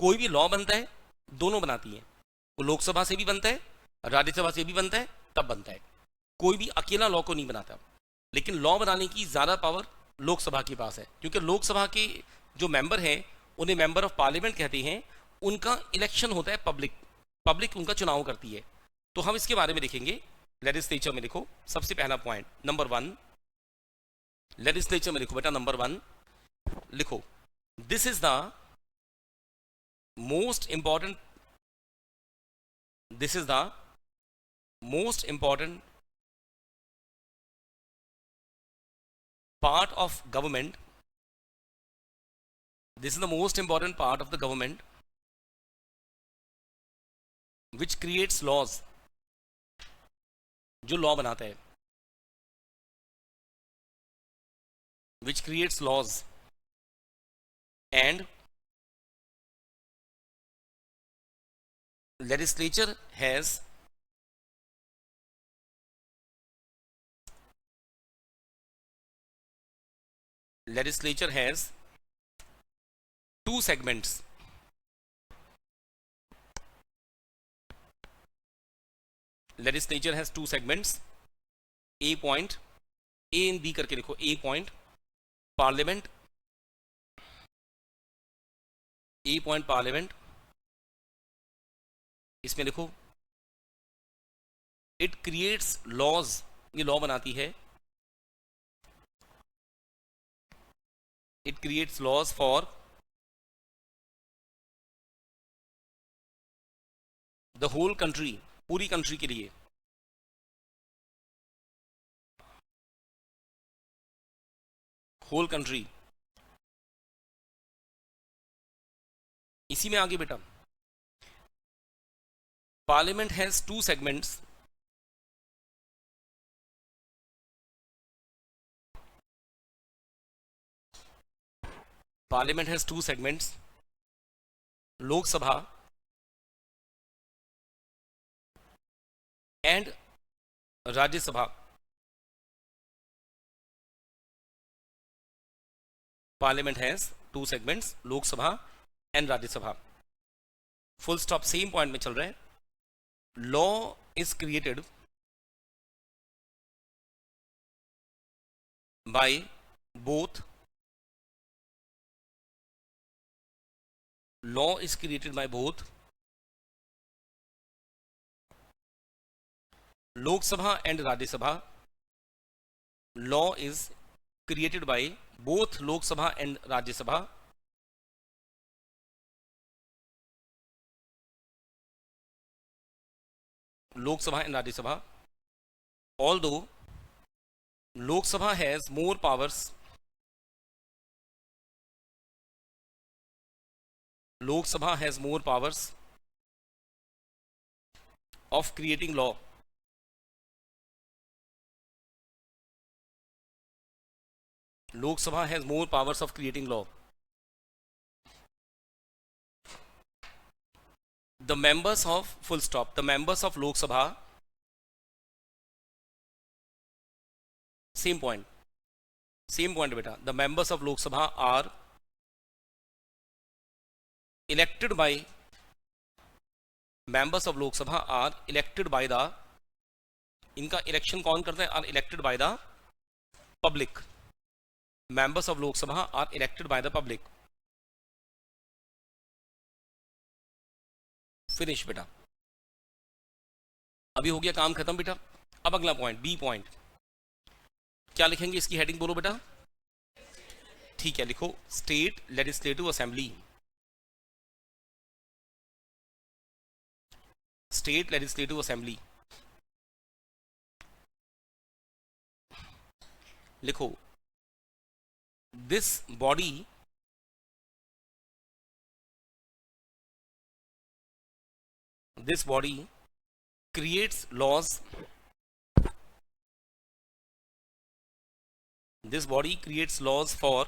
कोई भी लॉ बनता है दोनों बनाती है, वो लोकसभा से भी बनता है राज्यसभा से भी बनता है, तब बनता है। कोई भी अकेला लॉ को नहीं बनाता, लेकिन लॉ बनाने की ज्यादा पावर लोकसभा के पास है, क्योंकि लोकसभा के जो मेंबर हैं उन्हें मेंबर ऑफ पार्लियामेंट कहते हैं। उनका इलेक्शन होता है पब्लिक, पब्लिक उनका चुनाव करती है। तो हम इसके बारे में देखेंगे। लेजिस्लेचर में लिखो सबसे पहला पॉइंट नंबर 1, लेजिस्लेचर में लिखो बेटा नंबर 1 लिखो, this is the most important, this is the most important part of government, this is the most important part of the government which creates laws, जो लॉ बनाता है, which creates laws and legislature has two segments, legislature has two segments, a point, a and b करके लिखो, a point parliament, a point parliament, इसमें लिखो it creates laws, ये law बनाती है, it creates laws for the whole country, पूरी country के लिए, होल कंट्री। इसी में आगे बेटा, parliament has two segments, parliament has two segments, Lok Sabha and Rajya Sabha. Parliament has two segments, Lok Sabha and Rajya Sabha. Full stop, same point में चल रहे हैं। Law is created by both, law is created by both Lok Sabha and Rajya Sabha. Law is created by both Lok Sabha and Rajya Sabha, Lok Sabha and Rajya Sabha. Although Lok Sabha has more powers, Lok Sabha has more powers of creating law, Lok Sabha has more powers of creating law. The members of, full stop, the members of Lok Sabha, same point beta, the members of Lok Sabha are elected by, members of Lok Sabha are elected by the, इनका election कौन करता है, are elected by the public, members of Lok Sabha are elected by the public। Finish बेटा, अभी हो गया काम खत्म बेटा। अब अगला पॉइंट, बी पॉइंट, क्या लिखेंगे इसकी हेडिंग बोलो बेटा। ठीक है, लिखो state legislative assembly, state legislative assembly. लिखो, this body creates laws, this body creates laws for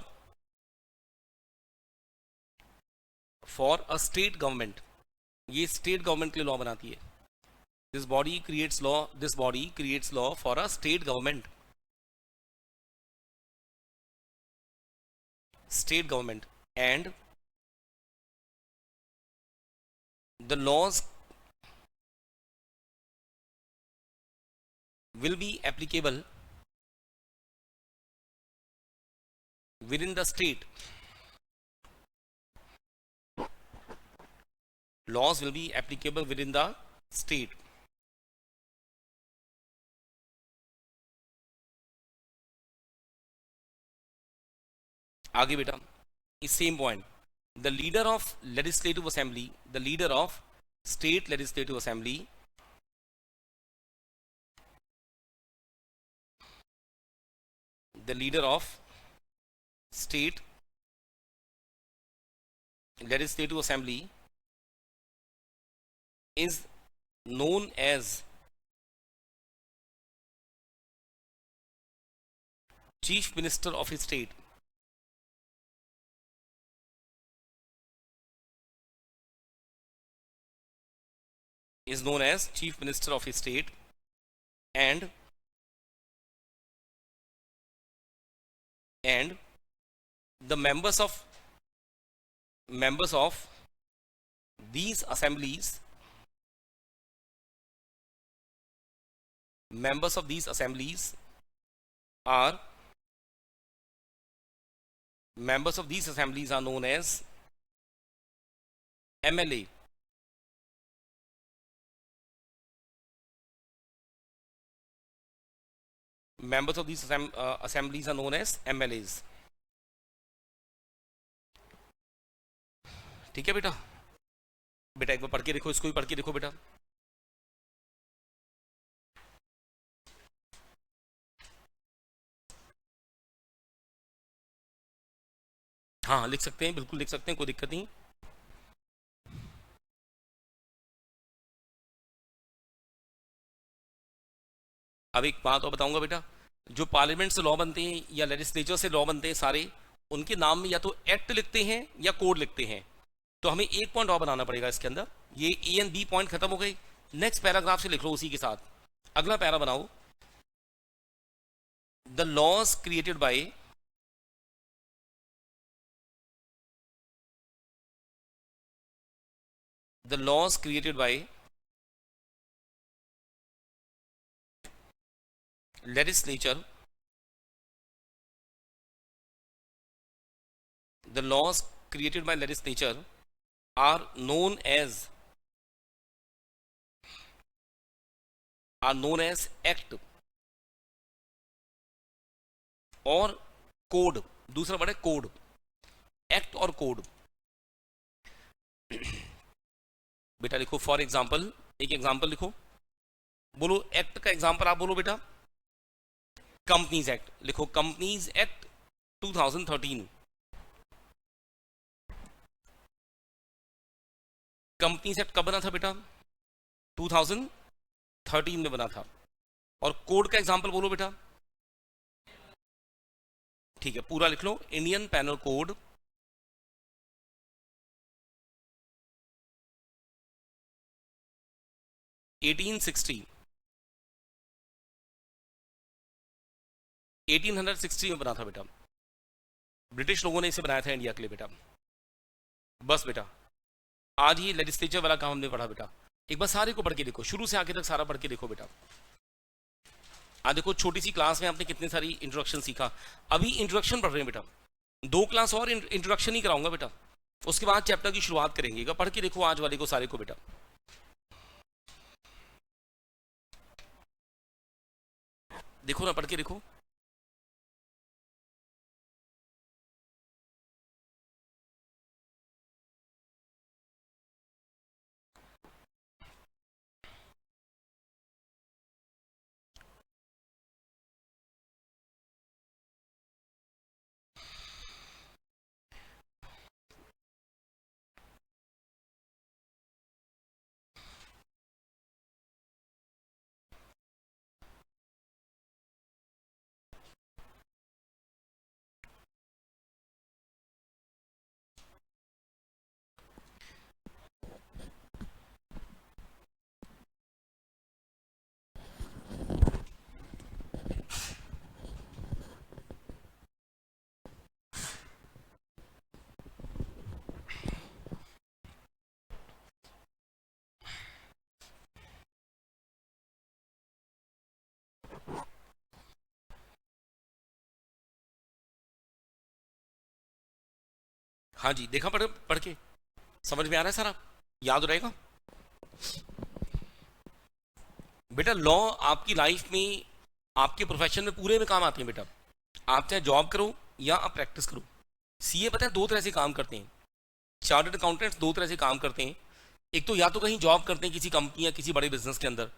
a state government, ये स्टेट गवर्नमेंट के लिए लॉ बनाती है. This body creates law for a state government, and the laws will be applicable within the state. Laws will be applicable within the state. आगे बेटा इस same point, the leader of legislative assembly, the leader of state legislative assembly the leader of state legislative assembly is known as chief minister of his state. Is known as chief minister of his state, and the members of these assemblies are known as MLA. Members of these assemblies are known as MLAs. ठीक है बेटा, एक बार पढ़ के देखो, इसको भी पढ़ के देखो बेटा. हाँ लिख सकते हैं, बिल्कुल लिख सकते हैं, कोई दिक्कत नहीं. अब एक बात और बताऊंगा बेटा, जो पार्लियामेंट से लॉ बनते हैं या लेजिस्लेचर से लॉ बनते हैं सारे, उनके नाम में या तो एक्ट लिखते हैं या कोड लिखते हैं. तो हमें एक पॉइंट और बनाना पड़ेगा इसके अंदर. ये ए एंड बी पॉइंट खत्म हो गई. नेक्स्ट पैराग्राफ से लिख लो उसी के साथ. अगला पैरा बनाओ, the laws created by legislature, the laws created by legislature are known as act और कोड. दूसरा वर्ड है कोड, एक्ट और कोड. बेटा लिखो, फॉर एग्जाम्पल, एक एग्जाम्पल लिखो, बोलो एक्ट का एग्जाम्पल आप बोलो बेटा. कंपनीज एक्ट लिखो, कंपनीज एक्ट 2013. कंपनीज एक्ट कब बना था बेटा? 2013 में बना था. और कोड का एग्जांपल बोलो बेटा. ठीक है, पूरा लिख लो, इंडियन पैनल कोड 1860 में बना था बेटा. ब्रिटिश लोगों ने इसे बनाया था इंडिया के लिए बेटा. बस बेटा, आज ही लेजिस्लेचर वाला काम हमने पढ़ा बेटा. एक बार सारे को पढ़ के देखो, शुरू से आगे तक सारा पढ़ के देखो बेटा. आज देखो, छोटी सी क्लास में आपने कितनी सारी इंट्रोडक्शन सीखा. अभी इंट्रोडक्शन पढ़ रहे हैं बेटा, 2 क्लास और इंट्रोडक्शन ही कराऊंगा बेटा, उसके बाद चैप्टर की शुरुआत करेंगे. पढ़ के देखो आज वाले को सारे को बेटा. देखो ना, पढ़ के देखो. हाँ जी, देखा पढ़ पढ़ के समझ में आ रहा है सारा, याद रहेगा बेटा। लॉ आपकी लाइफ में, आपके प्रोफेशन में पूरे में काम आते हैं बेटा। आप चाहे जॉब करो या आप प्रैक्टिस करो। सीए पता है दो तरह से काम करते हैं, चार्टर्ड अकाउंटेंट्स दो तरह से काम करते हैं। एक तो या तो कहीं जॉब करते हैं किसी कंपनी या किसी बड़े बिजनेस के अंदर,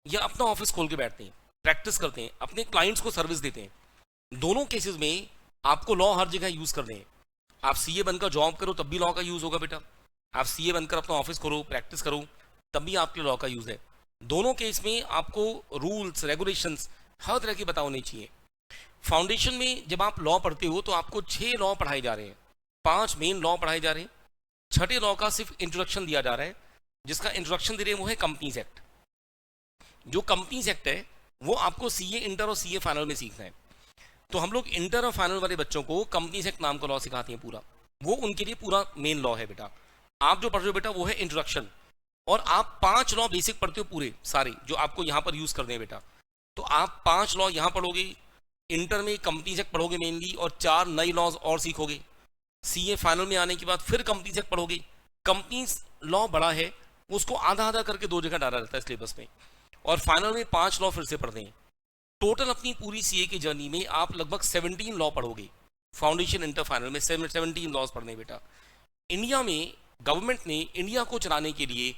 या अपना ऑफिस खोल के बैठते हैं, प्रैक्टिस करते हैं, अपने क्लाइंट्स को सर्विस देते हैं। दोनों केसेस में आपको लॉ हर जगह यूज करने हैं। आप सीए बनकर जॉब करो तब भी लॉ का यूज होगा बेटा, आप सीए बनकर अपना ऑफिस खोलो, प्रैक्टिस करो, तब भी आपके लॉ का यूज है। दोनों केस में आपको रूल्स रेगुलेशंस हर तरह के पता होने चाहिए। फाउंडेशन में जब आप लॉ पढ़ते हो तो आपको 6 लॉ पढ़ाए जा रहे हैं, 5 मेन लॉ पढ़ाए जा रहे हैं। छठे लॉ का सिर्फ इंट्रोडक्शन दिया जा रहा है, जिसका इंट्रोडक्शन दे रहे हैं वो है कंपनीज एक्ट। जो कंपनीज एक्ट है वो आपको सीए इंटर और सीए फाइनल में सीखना है। तो हम लोग इंटर और फाइनल वाले बच्चों को कंपनीज एक्ट नाम का लॉ सिखाते हैं पूरा, वो उनके लिए पूरा मेन लॉ है बेटा। आप जो पढ़ रहे हो बेटा वो है इंट्रोडक्शन, और आप 5 लॉ बेसिक पढ़ते हो पूरे सारे जो आपको यहाँ पर यूज करने हैं बेटा। तो आप 5 लॉ यहाँ पढ़ोगे, इंटर में कंपनीज एक्ट पढ़ोगे मेनली, और 4 नई लॉज और सीखोगे। सीए फाइनल में आने के बाद फिर कंपनीज एक्ट पढ़ोगे। कंपनीज लॉ बड़ा है, उसको आधा आधा करके 2 जगह डाला रहता है सिलेबस में, और फाइनल में 5 लॉ फिर से पढ़ते हैं। टोटल अपनी पूरी सीए की जर्नी में आप लगभग 17 लॉ पढ़ोगे। फाउंडेशन इंटर फाइनल में 17 लॉज पढ़ने बेटा। इंडिया में गवर्नमेंट ने इंडिया को चलाने के लिए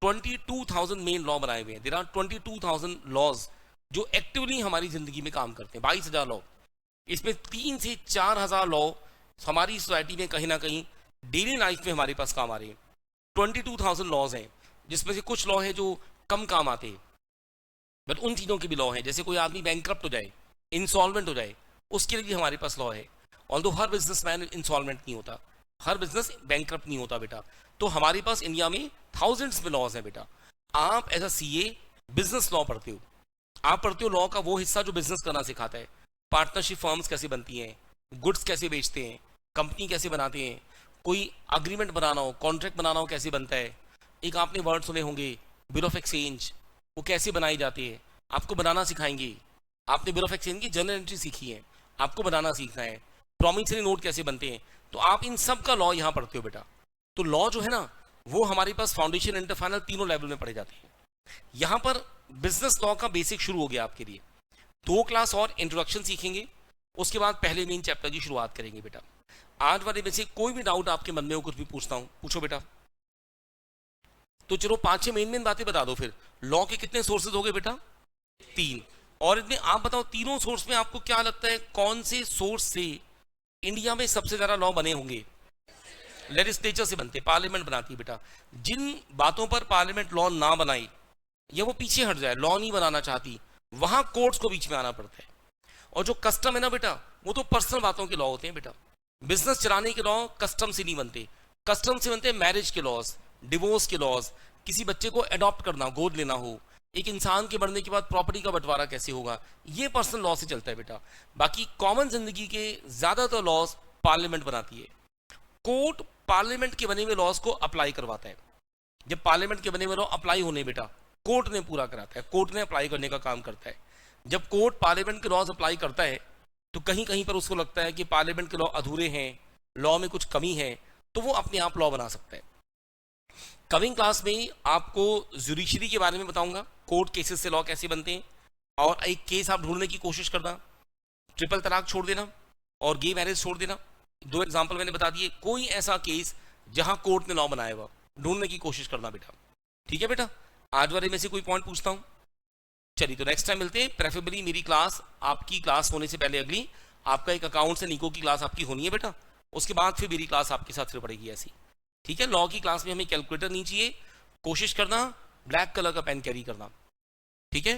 22,000 मेन लॉ बनाए हुए हैं। देयर आर 22,000 लॉज जो एक्टिवली हमारी जिंदगी में काम करते हैं, 22,000 लॉ। इसमें 3 से 4,000 लॉ हमारी सोसाइटी में कहीं ना कहीं डेली लाइफ में हमारे पास काम आ रहे हैं। 22,000 लॉज हैं, जिसमें से कुछ लॉ हैं जो कम काम आते हैं, बट उन चीज़ों के भी लॉ हैं। जैसे कोई आदमी बैंकक्रप्ट हो जाए, इंसॉल्वेंट हो जाए, उसके लिए भी हमारे पास लॉ है। ऑल्दो हर बिजनेसमैन इंसॉल्वेंट नहीं होता, हर बिजनेस बैंकक्रप्ट नहीं होता बेटा। तो हमारे पास इंडिया में थाउजेंड्स में लॉज हैं बेटा। आप as a CA business law पढ़ते हो, आप पढ़ते हो लॉ का वो हिस्सा जो बिजनेस करना सिखाता है। पार्टनरशिप फर्म्स कैसे बनती हैं, गुड्स कैसे बेचते हैं, कंपनी कैसे बनाते हैं, कोई अग्रीमेंट बनाना हो, कॉन्ट्रैक्ट बनाना हो कैसे बनता है। एक आपने वर्ड सुने होंगे बिल ऑफ एक्सचेंज, वो कैसे बनाई जाती है, आपको बनाना सिखाएंगे। आपने बिल ऑफ एक्सचेंज की जर्नल एंट्री सीखी है, आपको बनाना सीखना है। प्रॉमिसरी नोट कैसे बनते हैं, तो आप इन सब का लॉ यहाँ पढ़ते हो बेटा। तो लॉ जो है ना वो हमारे पास फाउंडेशन इंटर फाइनल तीनों लेवल में पढ़े जाते हैं। यहाँ पर बिजनेस लॉ का बेसिक शुरू हो गया आपके लिए। 2 क्लास और इंट्रोडक्शन सीखेंगे, उसके बाद पहले मेन चैप्टर की शुरुआत करेंगे बेटा। आज वाले में से कोई भी डाउट आपके मन में हो, कुछ भी पूछता हूँ, पूछो बेटा। तो चलो 5-6 मेन बातें बता दो फिर। लॉ के कितने सोर्सेज हो गए बेटा? 3। और इनमें आप बताओ तीनों सोर्स में आपको क्या लगता है कौन से सोर्स से इंडिया में सबसे ज्यादा लॉ बने होंगे? लेजिस्लेचर से बनते, पार्लियामेंट बनाती है बेटा। जिन बातों पर पार्लियामेंट लॉ ना बनाए या वो पीछे हट जाए, लॉ नहीं बनाना चाहती, वहां कोर्ट्स को बीच में आना पड़ता है। और जो कस्टम है ना बेटा, वो तो पर्सनल बातों के लॉ होते हैं बेटा। बिजनेस चलाने के लॉ कस्टम से नहीं बनते, कस्टम से बनते हैं मैरिज के लॉज, डिवोर्स के लॉज, किसी बच्चे को अडॉप्ट करना, गोद लेना हो, एक इंसान के मरने के बाद प्रॉपर्टी का बंटवारा कैसे होगा, ये पर्सनल लॉ से चलता है बेटा। बाकी कॉमन जिंदगी के ज्यादातर लॉज पार्लियामेंट बनाती है। कोर्ट पार्लियामेंट के बने हुए लॉज को अप्लाई करवाता है। जब पार्लियामेंट के बने हुए लॉ अप्लाई होने बेटा, कोर्ट ने पूरा कराता है, कोर्ट ने अप्लाई करने का काम करता है। जब कोर्ट पार्लियामेंट के लॉज अप्लाई करता है तो कहीं कहीं पर उसको लगता है कि पार्लियामेंट के लॉ अधूरे हैं, लॉ में कुछ कमी है, तो वो अपने आप लॉ बना सकता है। कमिंग क्लास में आपको जुडिशरी के बारे में बताऊंगा, कोर्ट केसेस से लॉ कैसे बनते हैं, और एक केस आप ढूंढने की कोशिश करना, ट्रिपल तलाक छोड़ देना और गे मैरिज छोड़ देना। 2 एग्जाम्पल मैंने बता दिए। कोई ऐसा केस जहां कोर्ट ने लॉ बनाया हुआ ढूंढने की कोशिश करना बेटा। ठीक है बेटा, आज वाले में से कोई पॉइंट पूछता हूं। चलिए तो नेक्स्ट टाइम मिलते हैं। प्रेफरेबली मेरी क्लास, आपकी क्लास होने से पहले अगली आपका एक अकाउंट से निको की क्लास आपकी होनी है बेटा। उसके बाद फिर मेरी क्लास आपके साथ फिर पड़ेगी ऐसी। ठीक है, लॉ की क्लास में हमें कैलकुलेटर नहीं चाहिए, कोशिश करना ब्लैक कलर का पेन कैरी करना। ठीक है,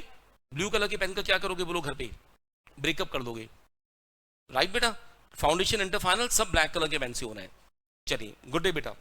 ब्लू कलर के पेन का क्या करोगे बोलो, घर पे ब्रेकअप कर दोगे, राइट बेटा। फाउंडेशन इंटर फाइनल सब ब्लैक कलर के पेन से होना है। चलिए, गुड डे बेटा।